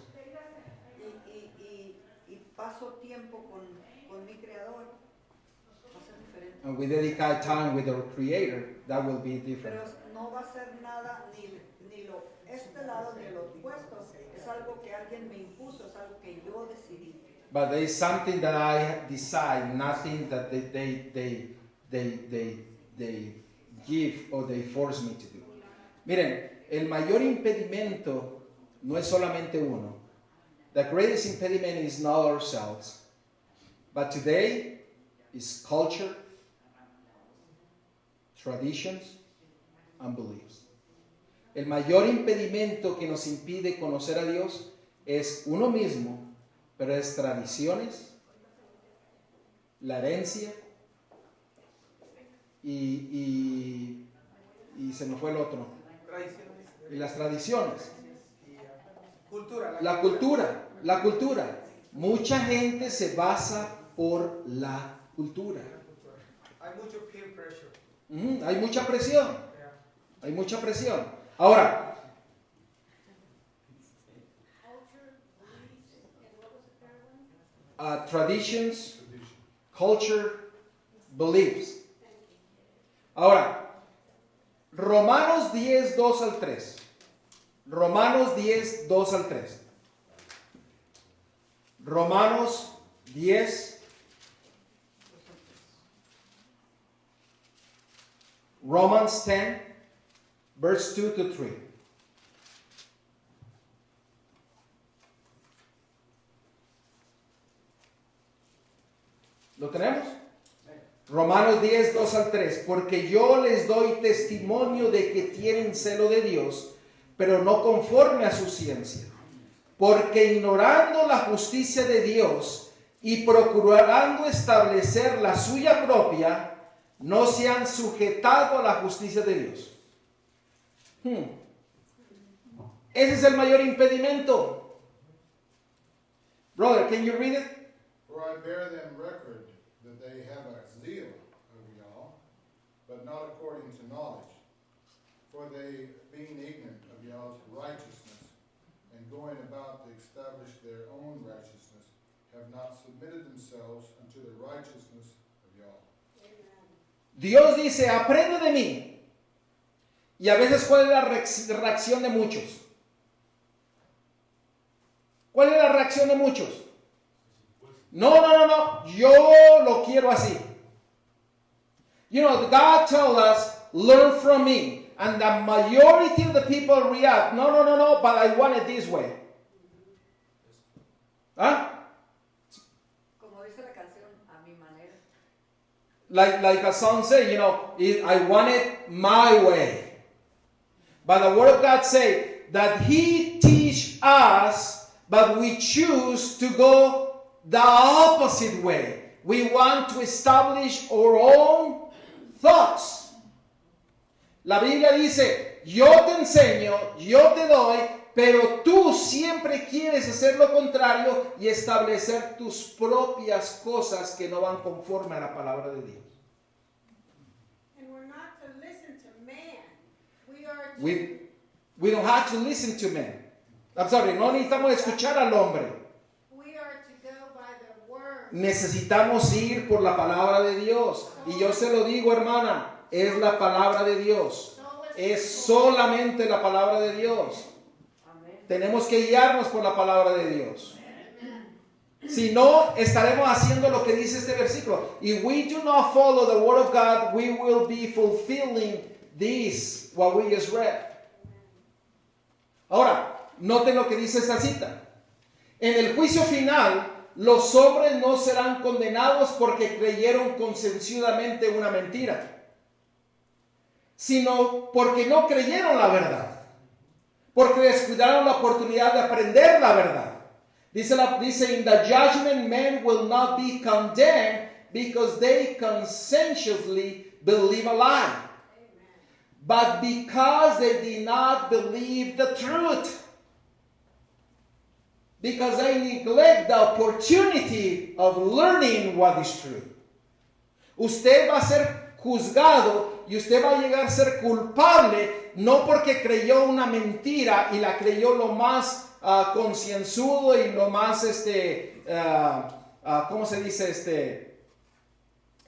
y paso tiempo con mi Creador, va a ser diferente. and we dedicate time with our Creator, that will be different. Pero no va a ser nada ni este lado ni lo opuesto. Es algo que alguien me impuso, es algo que yo decidí. But there is something that I decide, nothing that they give or they force me to do. Miren, el mayor impedimento no es solamente uno. The greatest impediment is not ourselves, but today is culture, traditions, and beliefs. El mayor impedimento que nos impide conocer a Dios es uno mismo, pero es tradiciones, la herencia y se me fue el otro. Y las tradiciones. La cultura. Mucha gente se basa por la cultura. Hay mucho peer pressure. Hay mucha presión. Hay mucha presión. Ahora, traditions, culture, beliefs. Ahora, Romanos 10, 2 al 3. Romanos 10, 2 al 3. Romanos 10. Romans 10, verse 2 to 3. ¿Lo tenemos? Romanos 10, 2 al 3. Porque yo les doy testimonio de que tienen celo de Dios, pero no conforme a su ciencia. Porque ignorando la justicia de Dios y procurando establecer la suya propia, no se han sujetado a la justicia de Dios. Ese es el mayor impedimento. Brother, can you read it? For I bear them record that they have a zeal of y'all, but not according to knowledge. For they, being ignorant of y'all's righteousness, and going about to establish their own righteousness, have not submitted themselves unto the righteousness of y'all. Dios dice, aprende de mí. Y a veces, ¿cuál es la reacción de muchos? ¿Cuál es la reacción de muchos? No, yo lo quiero así. You know, God tells us, learn from me. And the majority of the people react, no, but I want it this way. ¿Ah? Como dice la canción, a mi manera. Like a song say, you know, I want it my way. But the Word of God say that He teach us, but we choose to go the opposite way. We want to establish our own thoughts. La Biblia dice, yo te enseño, yo te doy, pero tú siempre quieres hacer lo contrario y establecer tus propias cosas que no van conforme a la palabra de Dios. And we're not to listen to man. We are to We don't have to listen to men. I'm sorry, no necesitamos escuchar al hombre. we are to go by the word. Necesitamos ir por la palabra de Dios. Y yo se lo digo, hermana, es la palabra de Dios. Es solamente la palabra de Dios. Tenemos que guiarnos por la palabra de Dios. Si no, estaremos haciendo lo que dice este versículo. If we do not follow the word of God, we will be fulfilling this, what we just read. Ahora, noten lo que dice esta cita. En el juicio final, los hombres no serán condenados porque creyeron conscienzudamente una mentira, sino porque no creyeron la verdad, porque descuidaron la oportunidad de aprender la verdad. Dice, in the judgment, men will not be condemned because they conscientiously believe a lie, but because they did not believe the truth. Because they neglect the opportunity of learning what is true. Usted va a ser juzgado y usted va a llegar a ser culpable no porque creyó una mentira y la creyó lo más concienzudo y lo más ¿cómo se dice?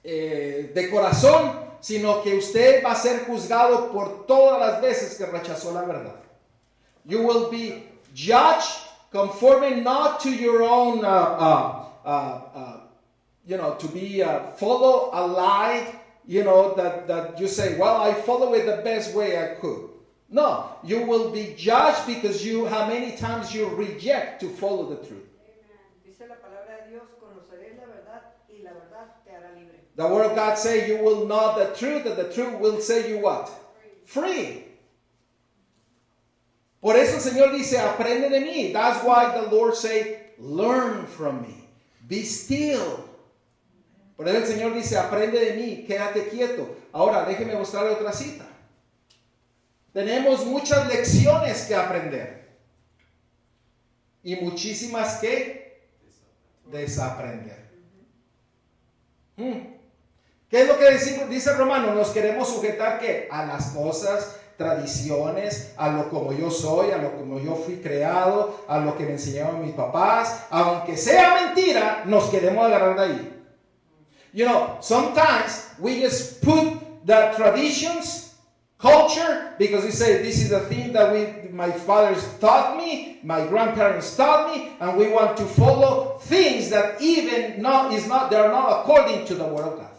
De corazón, sino que usted va a ser juzgado por todas las veces que rechazó la verdad. You will be judged conforming not to your own, to be follow a lie, that you say, well, I follow it the best way I could. No, you will be judged because how many times you reject to follow the truth. Dice la palabra de Dios, conoceréis la verdad y la verdad te hará libre. The word of God says you will know the truth, and the truth will set you what? Free. Por eso el Señor dice, aprende de mí. That's why the Lord say, learn from me. Be still. Por eso el Señor dice, aprende de mí, quédate quieto. Ahora, déjeme mostrarle otra cita. Tenemos muchas lecciones que aprender. Y muchísimas que desaprender. ¿Qué es lo que dice Romano? Nos queremos sujetar ¿qué? A las cosas, tradiciones, a lo como yo soy, a lo como yo fui creado, a lo que me enseñaron mis papás. Aunque sea mentira, nos queremos agarrar de ahí. You know, sometimes we just put the traditions, culture, because we say this is the thing that my fathers taught me, my grandparents taught me, and we want to follow things that even they are not according to the Word of God.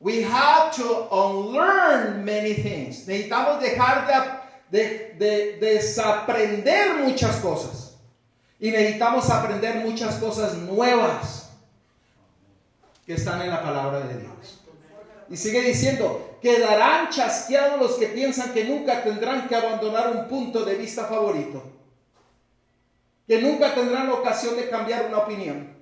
We have to unlearn many things. Necesitamos dejar de desaprender muchas cosas. Y necesitamos aprender muchas cosas nuevas. que están en la palabra de Dios. Y sigue diciendo, quedarán chasqueados los que piensan que nunca tendrán que abandonar un punto de vista favorito, que nunca tendrán la ocasión de cambiar una opinión.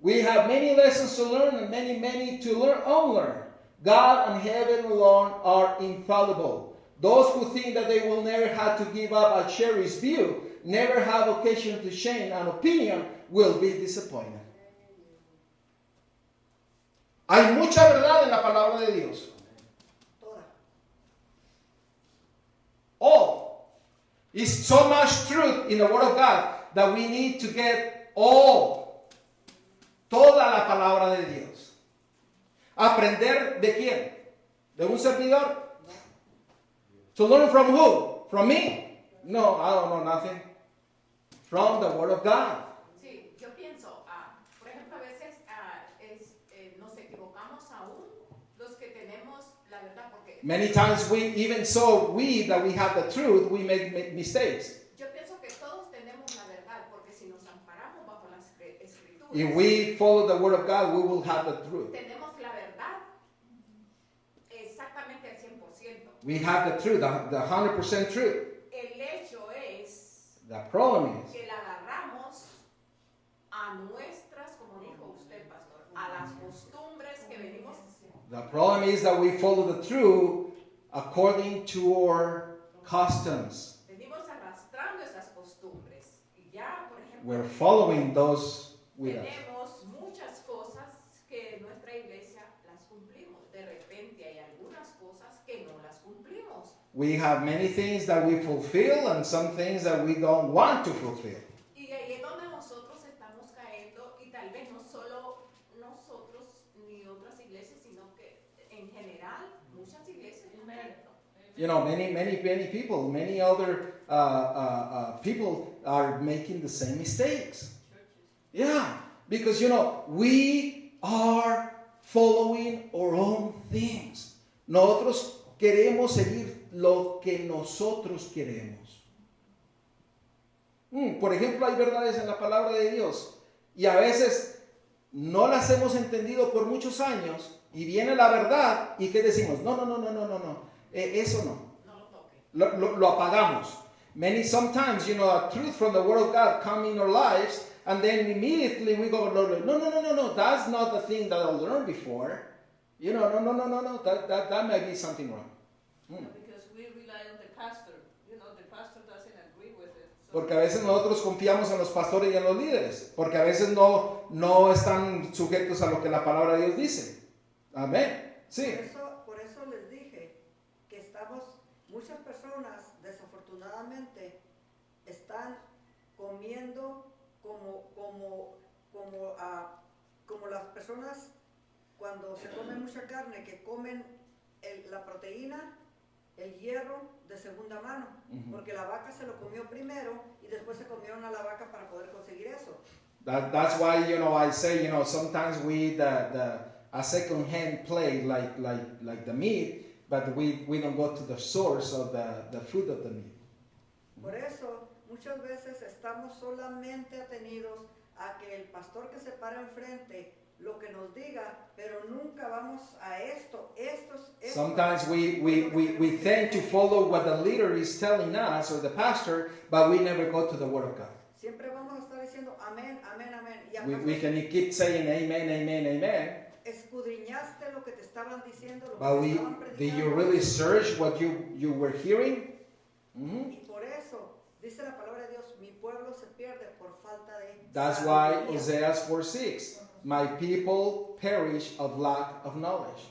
We have many lessons to learn and many to unlearn. God and heaven alone are infallible. Those who think that they will never have to give up a cherished view, never have occasion to change an opinion, will be disappointed. Hay mucha verdad en la palabra de Dios. Toda. All. Is so much truth in the Word of God that we need to get all. Toda la palabra de Dios. ¿Aprender de quién? ¿De un servidor? To learn from who? From me? No, I don't know nothing. From the Word of God. Sí, yo pienso, por ejemplo, a veces nos equivocamos aún los que tenemos la verdad, porque Many times we that we have the truth, we make mistakes. yo pienso que todos tenemos la verdad, porque si nos amparamos bajo las escrituras, If we follow the Word of God, we will have the truth. tenemos la verdad exactamente al 100%. We have the truth, the 100% truth. El hecho es The problem is, que la agarramos a nuestras, como dijo usted, pastor, a las costumbres que venimos. the problem is that we follow the truth according to our customs. Venimos arrastrando esas costumbres. Y ya, por ejemplo, We're following those with us. tenemos muchas cosas que en nuestra iglesia las cumplimos. De repente hay algunas cosas que no las cumplimos. We have many things that we fulfill and some things that we don't want to fulfill. Y ahí es donde nosotros estamos cayendo, y tal vez no solo nosotros ni otras iglesias, sino que en general muchas iglesias están cayendo. You know, many people, many other people are making the same mistakes. Yeah, because, you know, we are following our own things. Nosotros queremos seguir lo que nosotros queremos. Por ejemplo, hay verdades en la palabra de Dios y a veces no las hemos entendido por muchos años y viene la verdad y ¿qué decimos? No, eso no. No lo toque. Lo apagamos. Sometimes, you know, a truth from the Word of God come in our lives and then immediately we go, no, that's not the thing that I learned before. You know, no, that might be something wrong. Because we rely on the pastor. You know, the pastor doesn't agree with it. So Porque a veces nosotros confiamos en los pastores y en los líderes, porque a veces no están sujetos a lo que la palabra de Dios dice. Amén. Sí. Por eso les dije que muchas personas desafortunadamente están comiendo como las personas cuando se come mucha carne, que comen la proteína, el hierro de segunda mano, porque la vaca se lo comió primero y después se comieron a la vaca para poder conseguir eso. That's why, you know, I say, you know, sometimes we eat a second-hand plate like the meat, but we don't go to the source of the fruit of the meat. Por eso muchas veces estamos solamente atenidos a que el pastor que se para enfrente lo que nos diga, pero nunca vamos a esto. Sometimes we tend to follow what the leader is telling us or the pastor, but we never go to the Word of God. Siempre vamos a estar diciendo amén, amén, amén. Y We can keep saying amen, amen, amen. escudriñaste lo que te estaban diciendo, lo But que te estaban did predicando. you really search what you were hearing? Y por eso dice la palabra de Dios, mi pueblo se pierde por falta de That's why sabiduría. Isaiah 4:6, my people perish of lack of knowledge.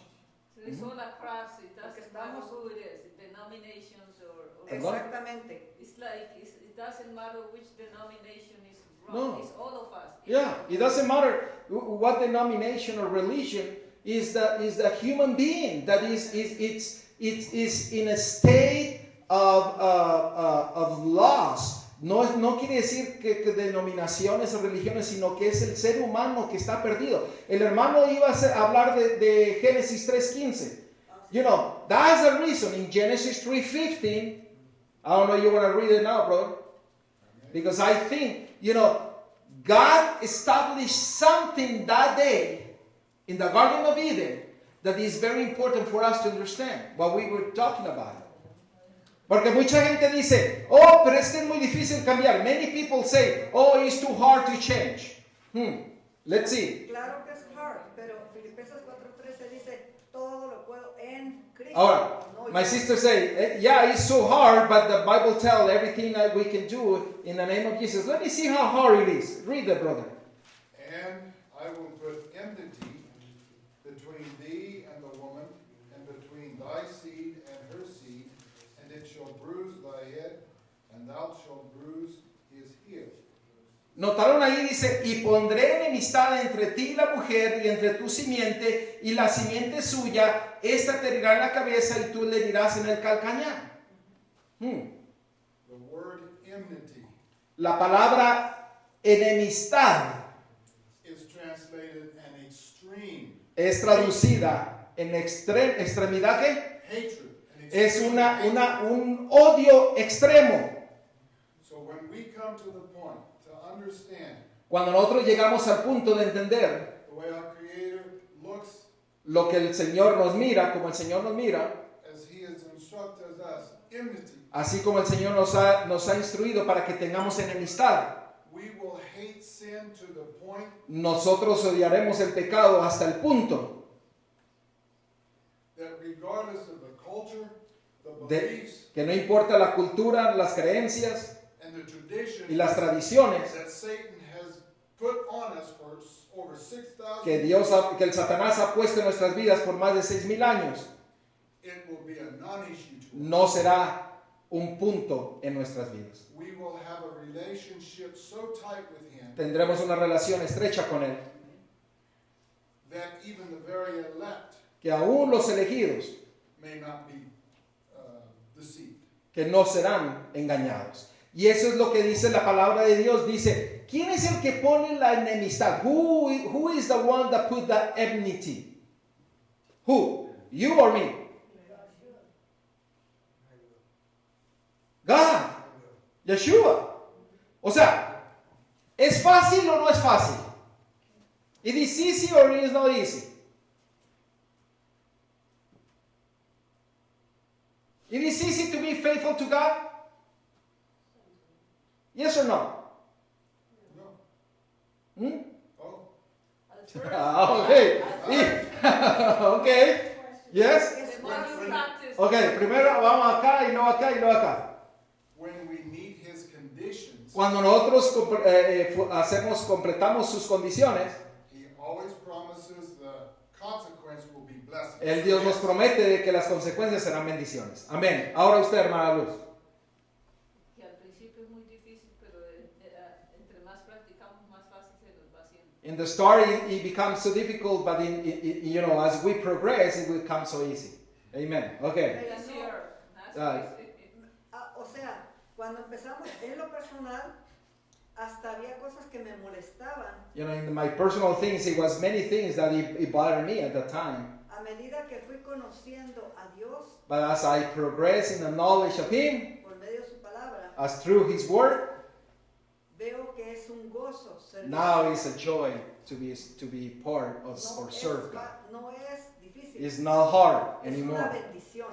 So it's all across. It doesn't matter who it is, denominations or Exactamente. it's like it doesn't matter which denomination is wrong. No. It's all of us. Yeah, it doesn't matter what denomination or religion is the human being that is in a state of loss. No quiere decir que denominaciones o religiones, sino que es el ser humano que está perdido. El hermano iba a hablar de Génesis 3:15. You know, that's the reason in Genesis 3:15. I don't know you want to read it now, brother. Because I think, you know, God established something that day in the Garden of Eden that is very important for us to understand what we were talking about. Porque mucha gente dice, oh, pero es que es muy difícil cambiar. Many people say, oh, it's too hard to change. Let's see. Claro que es hard, pero Filipenses 4:13 dice, todo lo puedo en Cristo. Ahora, No my yo. sister say, yeah, it's so hard, but the Bible tells everything that we can do in the name of Jesus. Let me see how hard it is. Read that, brother. And I will put enmity between thee and the woman, and between thy seed and her seed, and it shall bruise thy head, and thou shalt bruise his heel. Notaron ahí, dice, y pondré enemistad entre ti y la mujer, y entre tu simiente y la simiente suya, esta te herirá en la cabeza y tú le herirás en el calcañar. The word enmity La palabra enemistad is translated an extreme es traducida en extremidad, ¿qué? hatred. An Es extreme hatred. un odio extremo. So when we come to the point to understand Cuando nosotros llegamos al punto de entender the way our Creator looks lo que el Señor nos mira, como el Señor nos mira, as He has instructed us, enmity, así como el Señor nos ha instruido para que tengamos enemistad, we will hate sin to the point nosotros odiaremos el pecado hasta el punto that regardless of the culture, the de beliefs, que no importa la cultura, las creencias and the traditions y las tradiciones that Satan has put on us for over 6,000 que que el Satanás ha puesto en nuestras vidas por más de 6,000 años, it will be a non-issue to us. no será un punto en nuestras vidas. We will have a relationship so tight with Him Tendremos una relación estrecha con Él, that even the very elect que aún los elegidos, may not be deceived. que no serán engañados. Y eso es lo que dice la palabra de Dios. Dice, ¿quién es el que pone la enemistad? Who is the one that put the enmity? Who? You or me? God. Yeshua. O sea, ¿es fácil o no es fácil? It is easy or it is not easy? It is easy to be faithful to God? Yes or no? No. Hmm? Oh, At first, Okay. at Okay. Yes. Es the more you fácil. practice, Okay, primero vamos acá y luego acá y luego acá. when we meet His conditions, Cuando nosotros completamos sus condiciones, He always promises the consequence will be blessing. el Dios nos promete de que las consecuencias serán bendiciones. Amén. Ahora usted, hermana Luz. que al principio es muy difícil, pero entre más practicamos, más fácil se nos va haciendo. In the start, it becomes so difficult, but as we progress, it will become so easy. Amen. Okay. Pero no, Easier, más Ah. o sea, cuando empezamos en lo personal, hasta había cosas que me molestaban. In my personal things, it was many things that it bothered me at the time. A medida que fui conociendo a Dios But as I progress in the knowledge of Him, por medio de su palabra, as through His Word, veo que es un gozo servir. now it's a joy to be part of No or es serve God. no es difícil. It's not hard Es una anymore. bendición.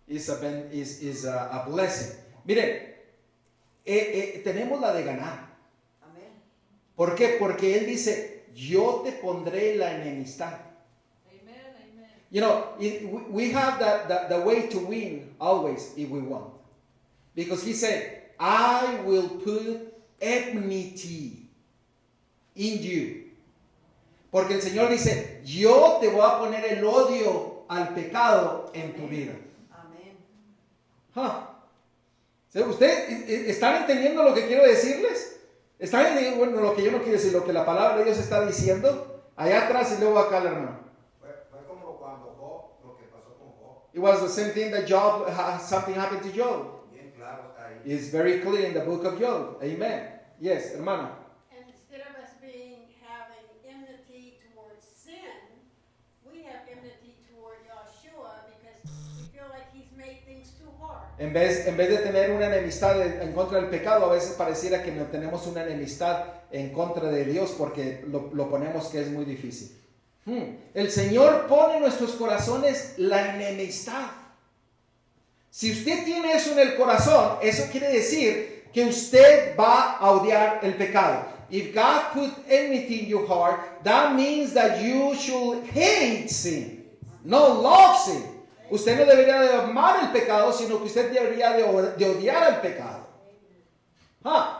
It's a blessing. Miren, tenemos la de ganar. Amén. ¿Por qué? Porque Él dice, yo te pondré la enemistad. Amen. We have the way to win always if we want. Because He said, I will put enmity in you. Porque el Señor dice, yo te voy a poner el odio al pecado en tu vida. Amén. ¿Sí? ¿Ustedes están entendiendo lo que quiero decirles? ¿Están entendiendo lo que yo no quiero decir, lo que la palabra de Dios está diciendo? Allá atrás y luego acá, hermano. Fue como cuando Job, lo que pasó con Job, It was the same thing that something happened to Job. bien claro está ahí. It's very clear in the book of Job. Amen. Yes, hermana. And instead of us having enmity towards sin, we have enmity toward Yeshua because we feel like He's made things too hard. En vez de tener una enemistad en contra del pecado, a veces pareciera que no tenemos una enemistad en contra de Dios porque lo ponemos que es muy difícil. El Señor pone en nuestros corazones la enemistad. Si usted tiene eso en el corazón, eso quiere decir que usted va a odiar el pecado. If God put enmity in your heart, that means that you should hate sin, no love sin. Usted no debería de amar el pecado, sino que usted debería de odiar el pecado.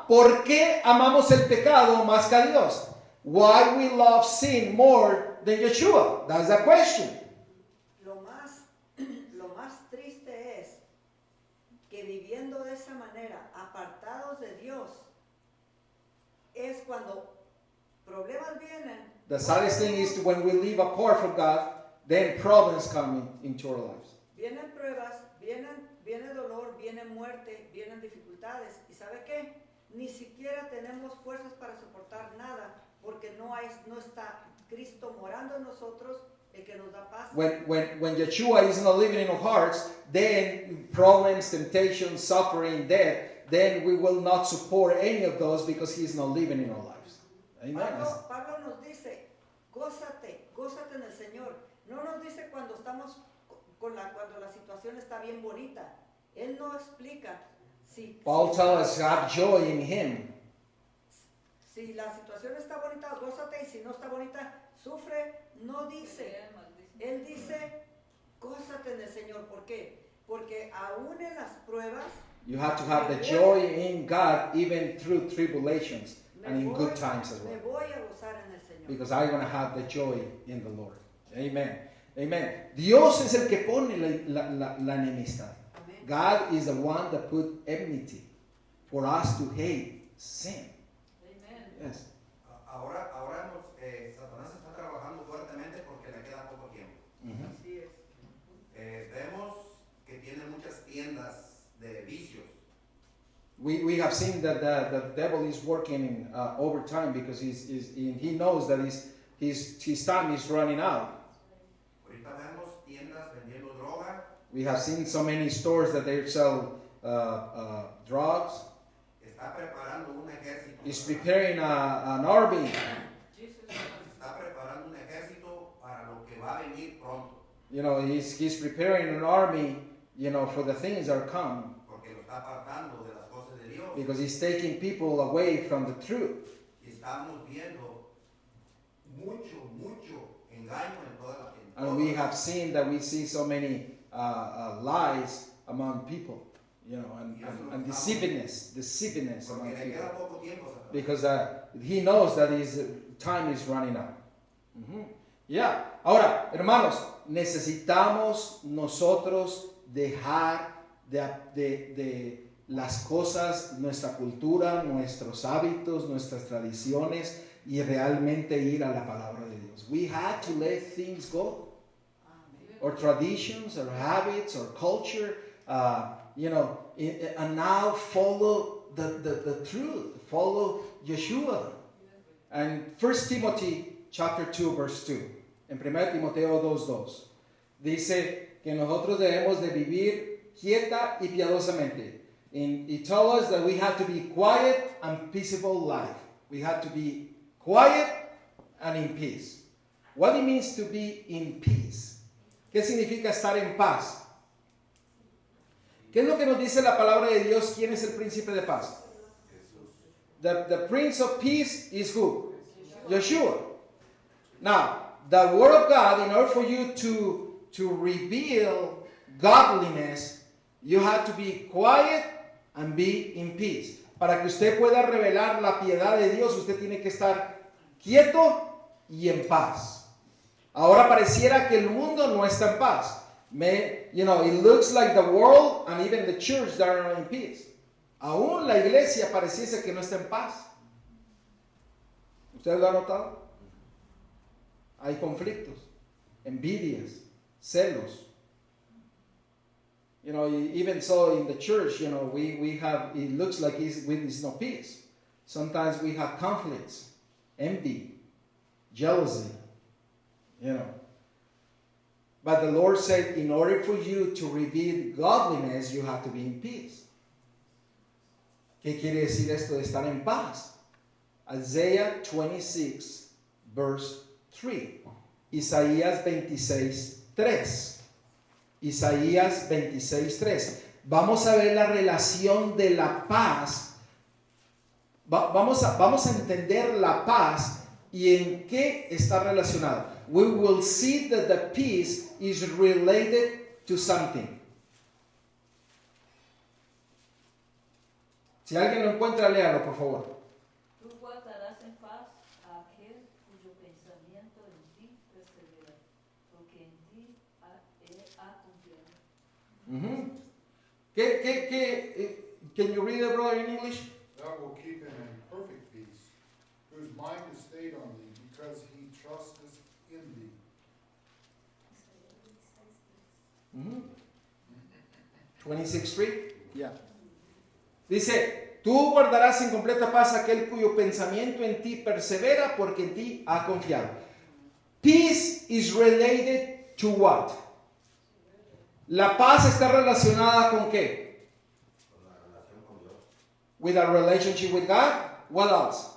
¿Por qué amamos el pecado más que a Dios? Why we love sin more than Yeshua? That's the question. Lo más triste es que viviendo de esa manera, apartados de Dios, es cuando problemas vienen. The saddest thing is when we live apart from God, then problems come into our lives. Vienen pruebas, viene dolor, viene muerte, vienen dificultades. ¿Y sabe qué? Ni siquiera tenemos fuerzas para soportar nada, porque no está Cristo morando en nosotros, el que nos da paz. When Yeshua is not living in our hearts, then problems, temptations, suffering, death, then we will not support any of those because He is not living in our lives. Amen. Pablo nos dice, gózate en el Señor. No nos dice cuando estamos cuando la situación está bien bonita. Él no explica Paul tells us to have joy in Him. Si la situación está bonita, gózate, y si no está bonita, sufre. No dice. Él dice, gózate en el Señor. ¿Por qué? Porque aún en las pruebas, you have to have the joy in God even through tribulations and in good times as well. Me voy a gozar en el Señor. Because I'm going to have the joy in the Lord. Amen. Amen. Dios es el que pone la enemistad. Amen. God is the one that put enmity for us to hate sin. Amen. Yes. Ahora Satanás está trabajando fuertemente porque le queda poco tiempo. Así es. Vemos que tiene muchas tiendas de vicios. We have seen that the devil is working overtime because he knows that his time is running out. Ahorita vemos tiendas vendiendo droga. We have seen so many stores that they sell drugs. Está preparando un ejército. He's preparing an army. Está preparando un ejército para lo que va a venir pronto. You know, he's preparing an army, you know, for the things that are come. Porque lo está apartando de las cosas de Dios. Because he's taking people away from the truth. Y estamos viendo mucho engaño en toda la gente. And we have seen that we see so many lies among people, you know, and deceivingness among Porque le people. queda poco tiempo, Satanás. Because he knows that his time is running out. Yeah. Ahora, hermanos, necesitamos nosotros dejar de las cosas, nuestra cultura, nuestros hábitos, nuestras tradiciones y realmente ir a la palabra de Dios. We had to let things go. Or traditions, or habits, or culture, you know, and now follow the truth. Follow Yeshua. And 1 Timothy chapter 2, verse 2. En 1 Timoteo 2:2. Dice que nosotros debemos de vivir quieta y piadosamente. And it tells us that we have to be quiet and peaceable life. We have to be quiet and in peace. What it means to be in peace? ¿Qué significa estar en paz? ¿Qué es lo que nos dice la palabra de Dios? ¿Quién es el príncipe de paz? The Prince of Peace is who? Yeshua. Now, the Word of God, in order for you to reveal godliness, you have to be quiet and be in peace. Para que usted pueda revelar la piedad de Dios, usted tiene que estar quieto y en paz. Ahora pareciera que el mundo no está en paz. You know, it looks like the world and even the church that are not in peace. Aún la iglesia pareciese que no está en paz. ¿Ustedes lo han notado? Hay conflictos, envidias, celos. You know, even so in the church, you know, we have, it looks like it's no peace. Sometimes we have conflicts, envy, jealousy. You know, but the Lord said, in order for you to reveal godliness, you have to be in peace. ¿Qué quiere decir esto de estar en paz? Isaiah 26, verse 3. Isaías 26:3. Isaías 26:3. Vamos a ver la relación de la paz. Vamos a entender la paz y en qué está relacionado. We will see that the peace is related to something. Si alguien lo encuentra, léalo, por favor. Tú guardarás en paz a aquel cuyo pensamiento en ti persevera, porque en ti ha confiado. Can you read it, brother, in English? Thou will keep him in perfect peace, whose mind is stayed on thee, because he trusteth in thee. 26:3. Yeah. Dice, tú guardarás en completa paz aquel cuyo pensamiento en ti persevera, porque en ti ha confiado. Peace is related to what? La paz está relacionada con qué? Con la relación con Dios. With a relationship with God. What else?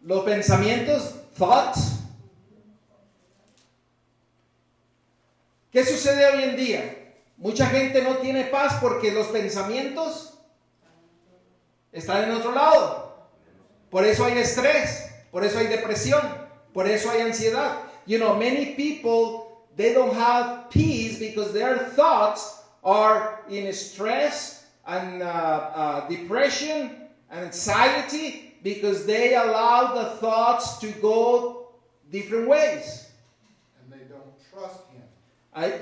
Los pensamientos, thoughts. ¿Qué sucede hoy en día? Mucha gente no tiene paz porque los pensamientos están en otro lado. Por eso hay estrés, por eso hay depresión, por eso hay ansiedad. You know, many people, they don't have peace because their thoughts are in stress and depression and anxiety because they allow the thoughts to go different ways. And they don't trust him.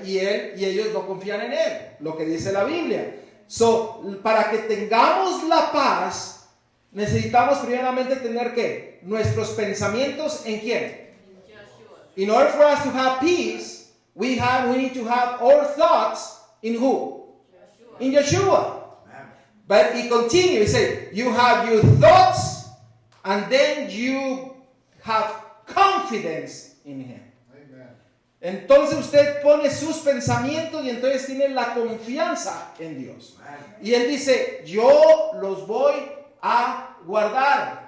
Y ellos no confían en él, lo que dice la Biblia. So, para que tengamos la paz, necesitamos primeramente tener ¿qué? Nuestros pensamientos ¿en quién? In order for us to have peace, we need to have our thoughts in who? In Yeshua. But he continues, he said, you have your thoughts and then you have confidence in him. Amen. Entonces usted pone sus pensamientos y entonces tiene la confianza en Dios. Y él dice, yo los voy a guardar.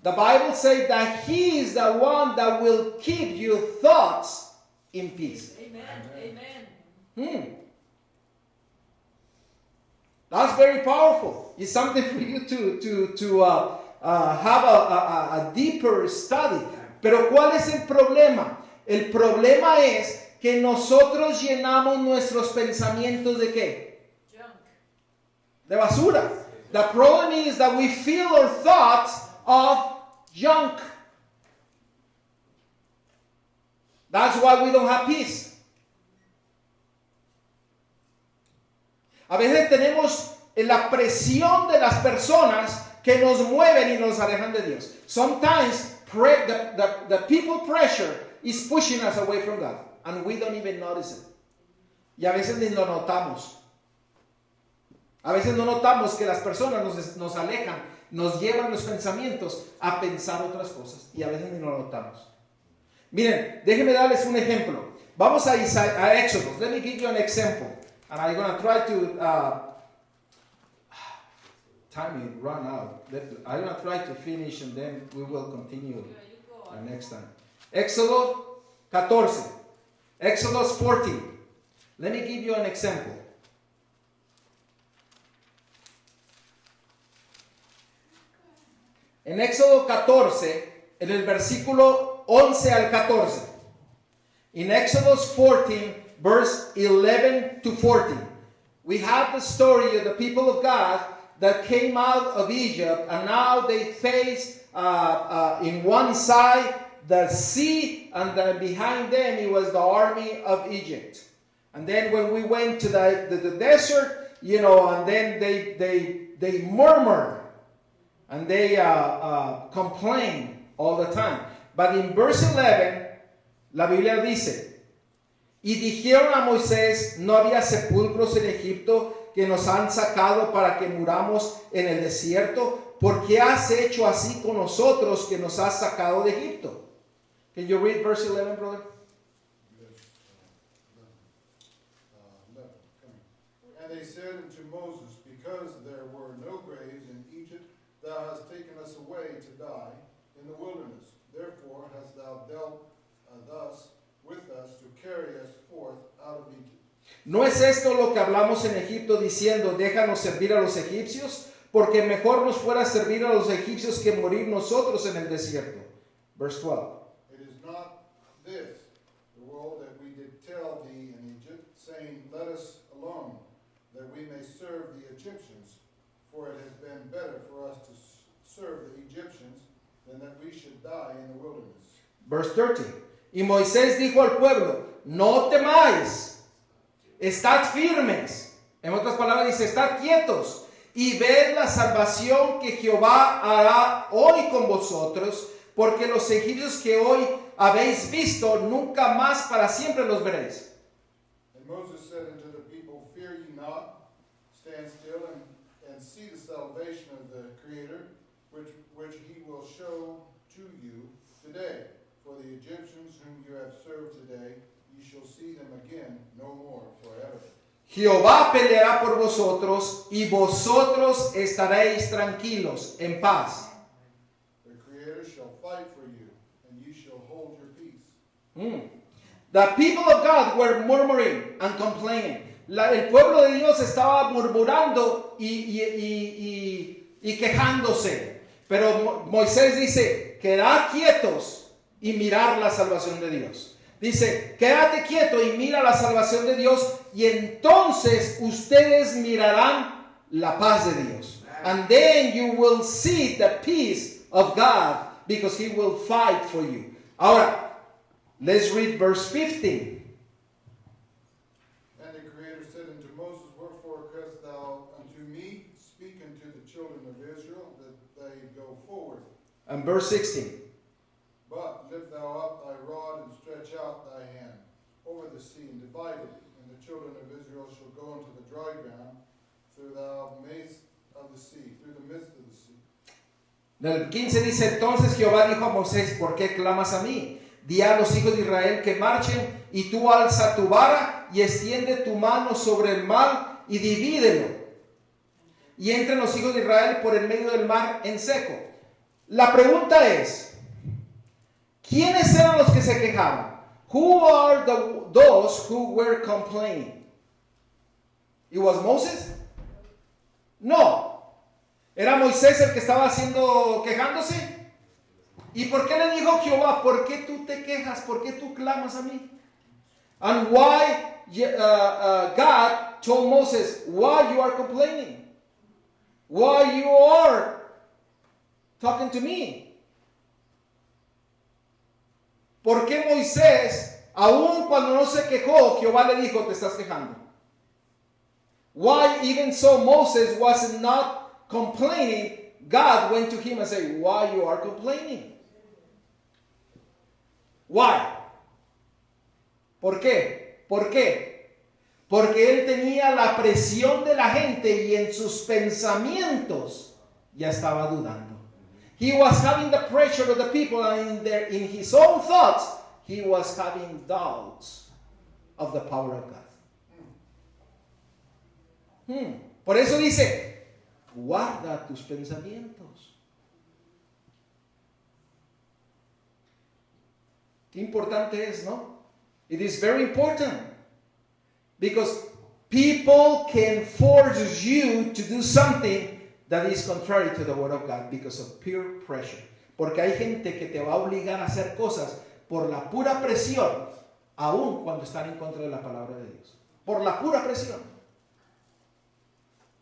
The Bible says that he is the one that will keep your thoughts in peace. Amen. Amen. That's very powerful. It's something for you to have a deeper study. Pero ¿cuál es el problema? El problema es que nosotros llenamos nuestros pensamientos ¿de qué? Junk. De basura. The problem is that we fill our thoughts of junk. That's why we don't have peace. A veces tenemos la presión de las personas que nos mueven y nos alejan de Dios. Sometimes the people pressure is pushing us away from God, and we don't even notice it. Y a veces ni lo notamos. A veces no notamos que las personas nos alejan, nos llevan los pensamientos a pensar otras cosas, y a veces ni lo notamos. Miren, déjenme darles un ejemplo. Vamos a Exodus. Let me give you an example. And I'm going to try to... time will run out. I'm going to try to finish and then we will continue next time. Exodus 14. Exodus 14. Let me give you an example. En Éxodo 14, en el versículo 11 al 14. In Exodus 14, verse 11 to 14. We have the story of the people of God that came out of Egypt, and now they face in one side the sea, and then behind them it was the army of Egypt. And then when we went to the desert, you know, and then they murmur and they complain all the time. But in verse 11, la Biblia dice, y dijeron a Moisés, no había sepulcros en Egipto que nos han sacado para que muramos en el desierto. ¿Por qué has hecho así con nosotros que nos has sacado de Egipto? Can you read verse 11, brother? Yes, 11. And they said unto Moses, because there were no graves in Egypt, thou hast taken us away to die in the wilderness. Therefore hast thou dealt thus with us to carry us forth out of Egypt. ¿No es esto lo que hablamos en Egipto diciendo, déjanos servir a los egipcios? Porque mejor nos fuera servir a los egipcios que morir nosotros en el desierto. Verse 12. It is not this, the woe that we did tell thee in Egypt, saying, let us alone, that we may serve the Egyptians. For it has been better for us to serve the Egyptians than that we should die in the wilderness. Verse 13. Y Moisés dijo al pueblo, no temáis, estad firmes. En otras palabras dice, estad quietos y ved la salvación que Jehová hará hoy con vosotros, porque los egipcios que hoy habéis visto, nunca más para siempre los veréis. And Moses said unto the people, fear ye not, stand still and see the salvation of the Creator, which he will show to you today. For the Egyptians whom you have served today, ye shall see them again no more forever. Jehová peleará por vosotros y vosotros estaréis tranquilos, en paz. The Creator shall fight for you, and ye shall hold your peace. The people of God were murmuring and complaining. El pueblo de Dios estaba murmurando y quejándose. Pero Moisés dice, quedad quietos y mirar la salvación de Dios. Dice, quédate quieto y mira la salvación de Dios y entonces ustedes mirarán la paz de Dios. And then you will see the peace of God because he will fight for you. Ahora, let's read verse 15. And the Creator said unto Moses, wherefore criest thou unto me? Speak unto the children of Israel that they go forward. And verse 16. But lift thou up thy rod and stretch out thy hand over the sea and divide it, and the children of Israel shall go into the dry ground through the midst of the sea, through the midst of the sea. Del 15 dice, entonces Jehová dijo a Moisés, ¿por qué clamas a mí? Di a los hijos de Israel que marchen, y tú alza tu vara y extiende tu mano sobre el mar y divídelo. Y entren los hijos de Israel por el medio del mar en seco. La pregunta es, ¿quiénes eran los que se quejaban? Who are those who were complaining? It was Moses? No. ¿Era Moisés el que estaba quejándose? ¿Y por qué le dijo Jehová, por qué tú te quejas, por qué tú clamas a mí? And why God told Moses, why you are complaining? Why you are talking to me? ¿Por qué Moisés, aun cuando no se quejó, Jehová le dijo, te estás quejando? Why even so Moses was not complaining, God went to him and said, why you are complaining? Why? ¿Por qué? ¿Por qué? Porque él tenía la presión de la gente y en sus pensamientos ya estaba dudando. He was having the pressure of the people, and in his own thoughts, he was having doubts of the power of God. Por eso dice, guarda tus pensamientos. Qué importante es, ¿no? It is very important. Because people can force you to do something that is contrary to the word of God because of peer pressure. Porque hay gente que te va a obligar a hacer cosas por la pura presión, aun cuando están en contra de la palabra de Dios. Por la pura presión.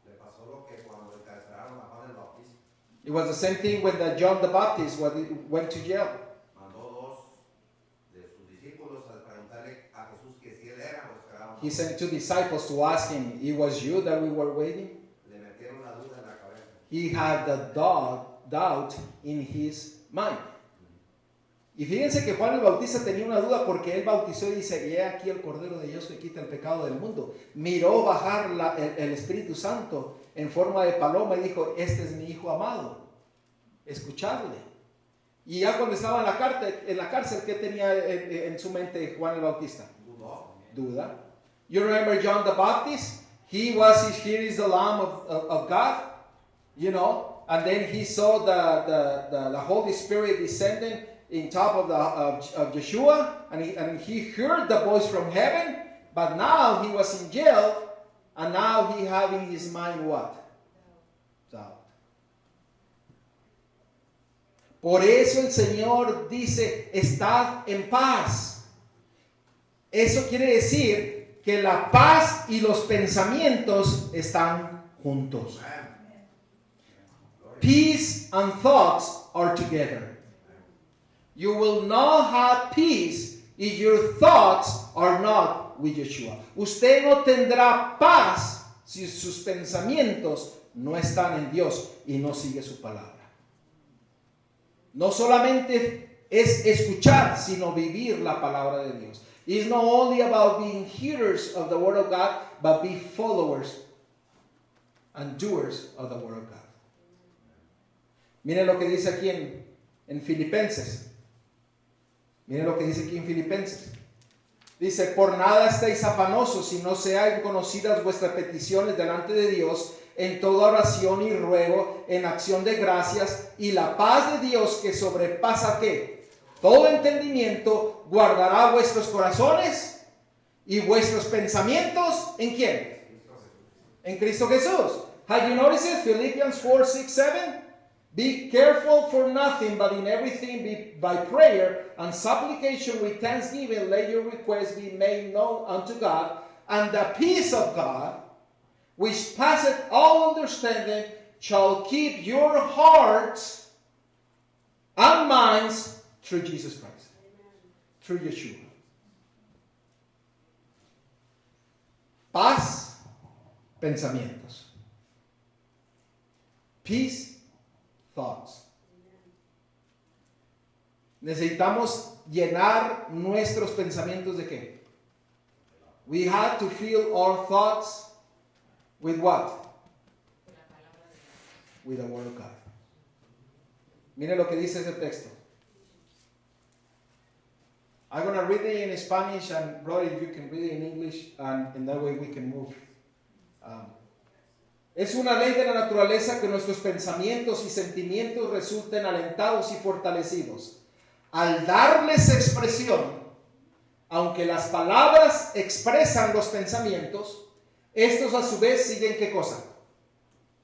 Le pasó lo que cuando encarcelaron a Juan el Bautista. It was the same thing when John the Baptist went to jail. Mandó dos de sus discípulos a preguntarle a Jesús que si él era o esperaba. He sent 2 disciples to ask him, it was you that we were waiting? Le metieron la duda en la cabeza. He had the doubt in his mind. Y fíjense que Juan el Bautista tenía una duda porque él bautizó y dice, y he aquí el Cordero de Dios que quita el pecado del mundo. Miró bajar el Espíritu Santo en forma de paloma y dijo, este es mi Hijo amado, escuchadle. Y ya cuando estaba en la cárcel, ¿qué tenía en su mente Juan el Bautista? Duda. You remember John the Baptist? Here is the Lamb of God, you know, and then he saw the Holy Spirit descending in top of Yeshua, and he heard the voice from heaven, but now he was in jail, and now he having his mind what? Doubt. Por eso el Señor dice, estad en paz. Eso quiere decir que la paz y los pensamientos están juntos. Peace and thoughts are together. You will not have peace if your thoughts are not with Yeshua. Usted no tendrá paz si sus pensamientos no están en Dios y no sigue su palabra. No solamente es escuchar, sino vivir la palabra de Dios. It's not only about being hearers of the Word of God, but be followers and doers of the Word of God. Miren lo que dice aquí en Filipenses. Miren lo que dice aquí en Filipenses. Dice, por nada estáis afanosos, si no sean conocidas vuestras peticiones delante de Dios, en toda oración y ruego, en acción de gracias, y la paz de Dios que sobrepasa ¿qué? Todo entendimiento, guardará vuestros corazones y vuestros pensamientos, ¿en quién? En Cristo Jesús. Have you noticed it? Philippians 4, 6, 7. Be careful for nothing, but in everything by prayer and supplication with thanksgiving, let your requests be made known unto God, and the peace of God, which passeth all understanding, shall keep your hearts and minds through Jesus Christ. Through Yeshua. Paz, pensamientos. Peace, thoughts. Necesitamos llenar nuestros pensamientos de qué? We have to fill our thoughts with what? With the Word of God. Mire lo que dice ese texto. I'm going to read it in Spanish, and brother, if you can read it in English, and in that way we can move. Es una ley de la naturaleza que nuestros pensamientos y sentimientos resulten alentados y fortalecidos. Al darles expresión, aunque las palabras expresan los pensamientos, estos a su vez siguen ¿qué cosa?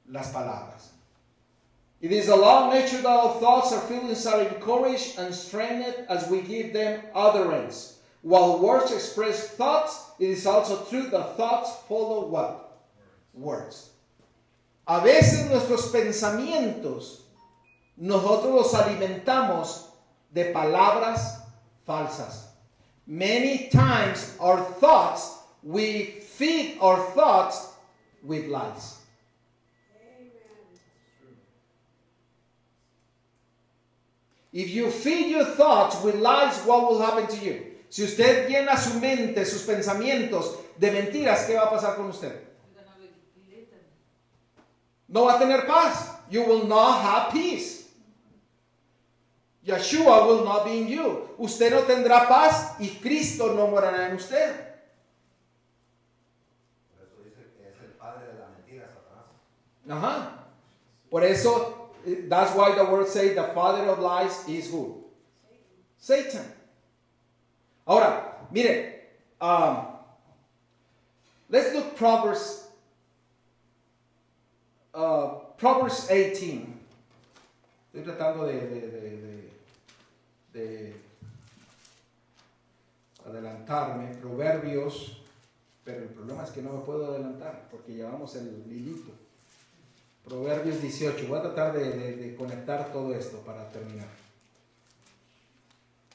Las palabras. It is the law of nature that all thoughts or feelings are encouraged and strengthened as we give them utterance. While words express thoughts, it is also true that thoughts follow what? Words. A veces nuestros pensamientos, nosotros los alimentamos de palabras falsas. Many times our thoughts, we feed our thoughts with lies. If you feed your thoughts with lies, what will happen to you? Si usted llena su mente, sus pensamientos de mentiras, ¿qué va a pasar con usted? No va a tener paz. You will not have peace. Yeshua will not be in you. Usted no tendrá paz y Cristo no morará en usted. Por eso dice que es el padre de la mentira, Satanás. Ajá. Por eso, that's why the word says the father of lies is who? Satan. Ahora, mire, let's look Proverbs 18. Estoy tratando de adelantarme. Proverbios, pero el problema es que no me puedo adelantar porque llevamos el hilito. Proverbios 18. Voy a tratar de conectar todo esto para terminar.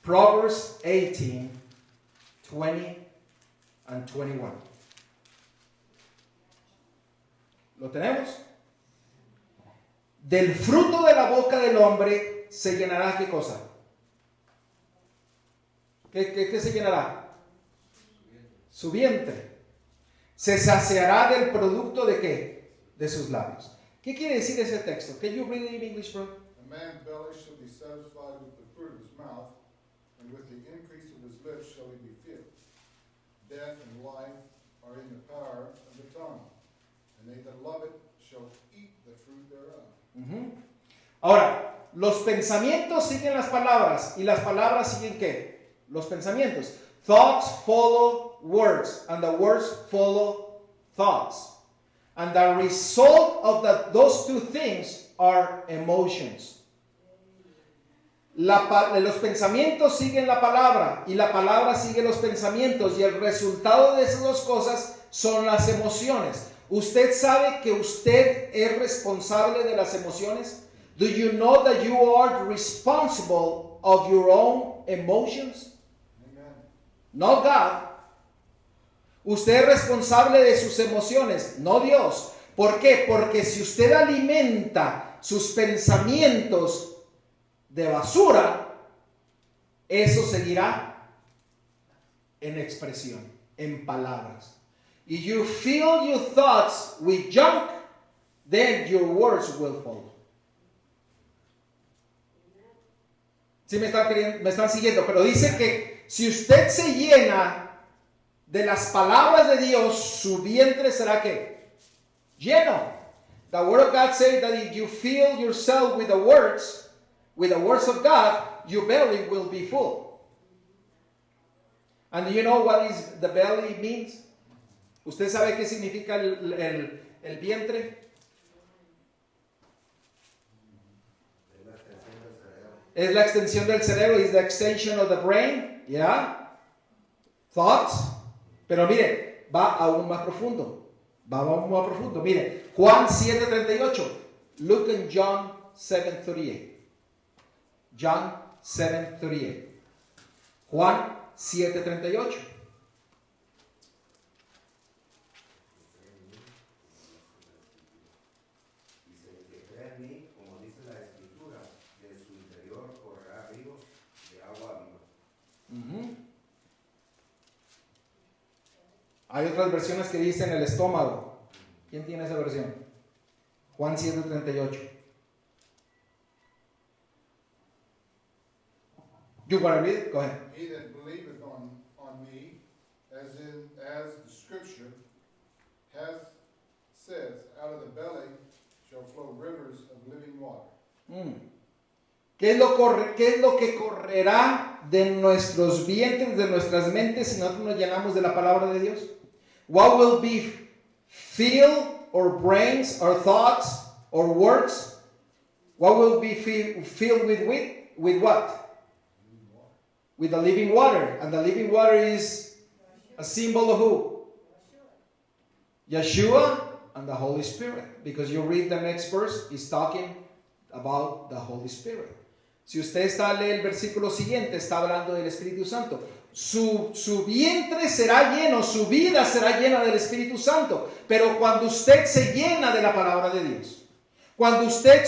Proverbs 18, 20 and 21. ¿Lo tenemos? Del fruto de la boca del hombre se llenará ¿qué cosa? ¿Qué se llenará? Su vientre. Se saciará del producto de ¿qué? De sus labios. ¿Qué quiere decir ese texto? Can you read it in English, bro? A man's belly shall be satisfied with the fruit of his mouth, and with the increase of his lips shall he be filled. Death and life are in the power of the tongue, and they that love it shall eat the fruit thereof. Ahora, Los pensamientos siguen las palabras. ¿Y las palabras siguen qué? Los pensamientos. Thoughts follow words. And the words follow thoughts. And the result of those two things are emotions. Los pensamientos siguen la palabra y la palabra sigue los pensamientos y el resultado de esas dos cosas son las emociones. ¿Usted sabe que usted es responsable de las emociones? Do you know that you are responsible of your own emotions? Amen. No God. Usted es responsable de sus emociones, no Dios. ¿Por qué? Porque si usted alimenta sus pensamientos de basura, eso seguirá en expresión, en palabras. If you fill your thoughts with junk, then your words will follow. ¿Sí me están siguiendo? Pero dice que si usted se llena de las palabras de Dios, su vientre será ¿qué? Lleno. The word of God says that if you fill yourself with the words of God, your belly will be full. And do you know what is the belly means? ¿Usted sabe qué significa el vientre? Es la extensión del cerebro. Is the extension of the brain. Yeah. Thoughts. Pero mire, va aún más profundo. Mire, Juan 7:38. Look in John 7:38. John 7:38. Juan 7:38. Dice, el que cree en mí, como dice la Escritura, de su interior correrá ríos de agua viva. Hay otras versiones que dicen el estómago. ¿Quién tiene esa versión? Juan 7:38. You want to read it? Go ahead. He that believeth on me, as the scripture hath said, out of the belly shall flow rivers of living water. ¿Qué es lo que correrá de nuestros vientres, de nuestras mentes, si nosotros nos llenamos de la palabra de Dios? What will be filled our brains, our thoughts, our words? What will be filled with what? With the living water. And the living water is a symbol of who? Yeshua and the Holy Spirit. Because you read the next verse, it's talking about the Holy Spirit. Si usted lee el versículo siguiente, está hablando del Espíritu Santo. Su vientre será lleno, su vida será llena del Espíritu Santo. Pero cuando usted se llena de la palabra de Dios, cuando usted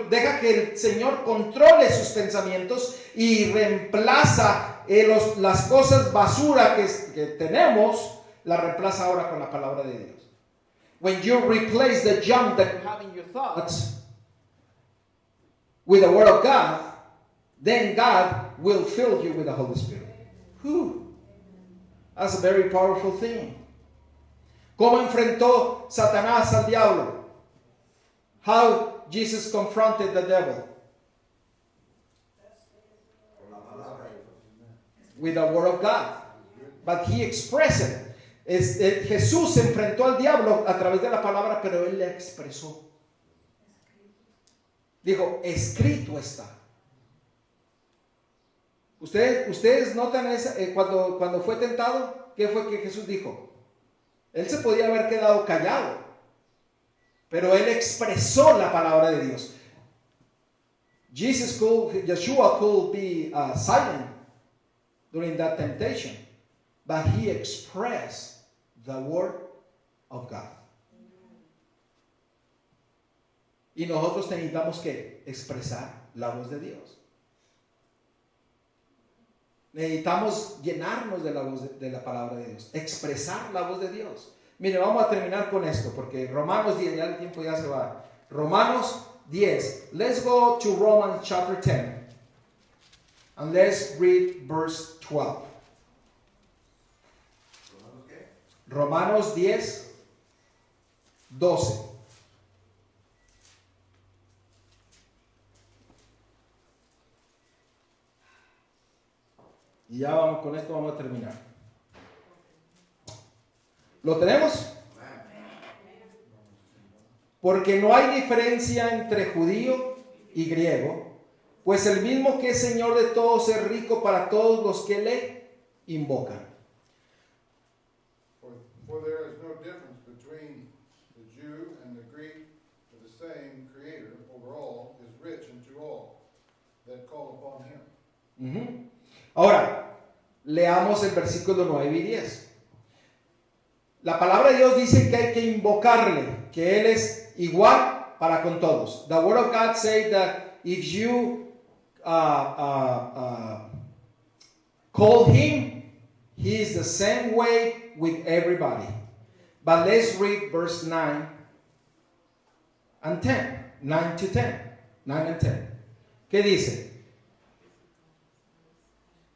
deja que el Señor controle sus pensamientos y reemplaza las cosas basura que tenemos, la reemplaza ahora con la palabra de Dios. When you replace the junk that you have in your thoughts with the Word of God, then God will fill you with the Holy Spirit. Whew. That's a very powerful thing. ¿Cómo enfrentó Satanás al diablo? How Jesus confronted the devil? With the Word of God. But he expressed it. Jesús enfrentó al diablo a través de la palabra, pero él le expresó. Dijo, escrito está. Ustedes notan cuando fue tentado, ¿qué fue que Jesús dijo? Él se podía haber quedado callado, pero él expresó la palabra de Dios. Yeshua could be silent during that temptation, but he expressed the word of God. Y nosotros necesitamos que expresar la voz de Dios. Necesitamos llenarnos de la voz de la palabra de Dios, expresar la voz de Dios. Mire, vamos a terminar con esto porque Romanos 10, ya el tiempo ya se va. Romanos 10. Let's go to Romans chapter 10 and let's read verse 12. Romanos 10, 12. Y ya vamos, con esto vamos a terminar. ¿Lo tenemos? Porque no hay diferencia entre judío y griego, pues el mismo que es Señor de todos es rico para todos los que le invocan. For there is no difference between the Jew and the Greek, for the same Creator over all is rich unto all that call upon him. Ahora, leamos el versículo 9 y 10. La palabra de Dios dice que hay que invocarle, que Él es igual para con todos. The word of God says that if you call Him, He is the same way with everybody. But let's read verse 9 and 10. 9 to 10. 9 and 10. ¿Qué dice?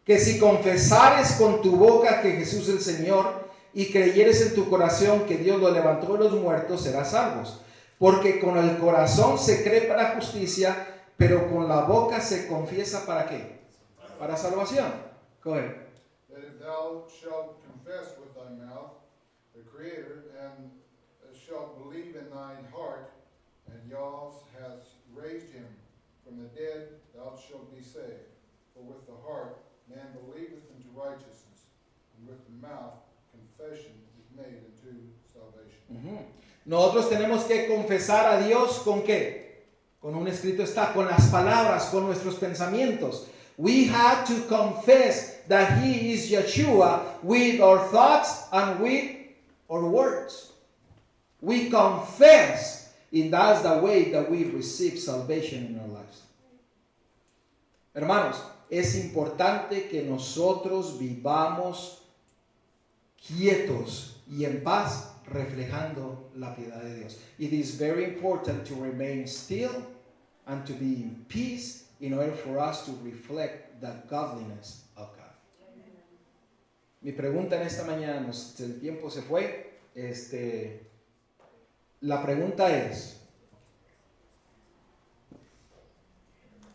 Que si confesares con tu boca que Jesús es el Señor y creyeres en tu corazón que Dios lo levantó de los muertos, serás salvos. Porque con el corazón se cree para justicia, pero con la boca se confiesa ¿para qué? Para salvación. Go ahead. That if thou shalt confess with thy mouth the Creator, and shalt believe in thine heart, and Yahweh hath raised him from the dead, thou shalt be saved. For with the heart man believeth unto righteousness, and with the mouth confession is made unto salvation. Nosotros tenemos que confesar a Dios ¿con qué? Con un escrito está, con las palabras, con nuestros pensamientos. We have to confess that He is Yeshua with our thoughts and with our words. We confess, and that's the way that we receive salvation in our lives. Hermanos, es importante que nosotros vivamos quietos y en paz, reflejando la piedad de Dios. It is very important to remain still and to be in peace in order for us to reflect the godliness of God. Mi pregunta en esta mañana, el tiempo se fue, la pregunta es,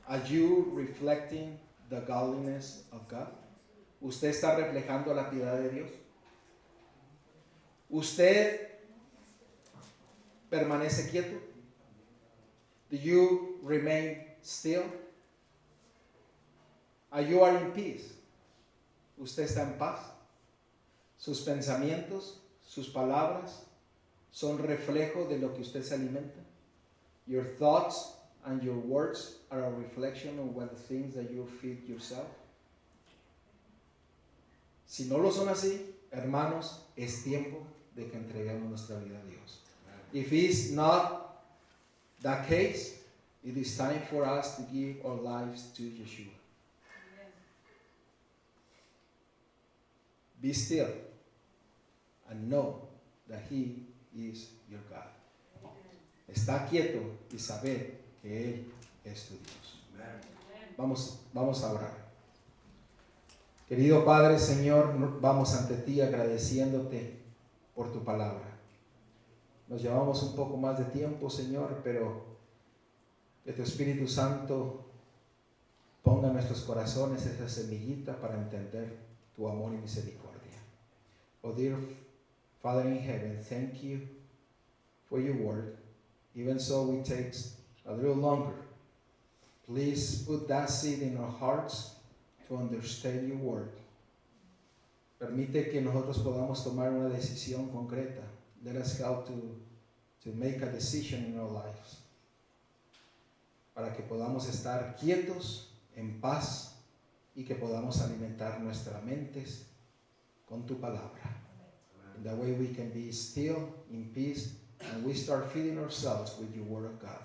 are you reflecting the godliness of God? ¿Usted está reflejando la piedad de Dios? ¿Usted permanece quieto? Do you remain still? Are you in peace? ¿Usted está en paz? ¿Sus pensamientos, sus palabras son reflejo de lo que usted se alimenta? Your thoughts and your words are a reflection of what the things that you feed yourself. Si no lo son así, hermanos, es tiempo de que entreguemos nuestra vida a Dios. If it's not that case, it is time for us to give our lives to Yeshua. Be still and know that He is your God. Está quieto y saber que Él es tu Dios. Vamos a orar. Querido Padre, Señor, vamos ante ti agradeciéndote por tu palabra. Nos llevamos un poco más de tiempo, Señor, pero que tu Espíritu Santo ponga en nuestros corazones esa semillita para entender tu amor y misericordia. Oh dear Father in heaven, thank you for your word. Even so it takes a little longer. Please put that seed in our hearts to understand your word. Permite que nosotros podamos tomar una decisión concreta. Let us help to make a decision in our lives. Para que podamos estar quietos, en paz, y que podamos alimentar nuestras mentes con tu palabra. In that way we can be still, in peace, and we start feeding ourselves with your word of God.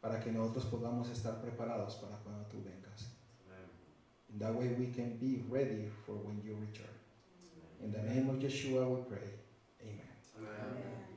Para que nosotros podamos estar preparados para cuando tú vengas. In that way we can be ready for when you return. In the name of Yeshua we pray. Amen. Amen.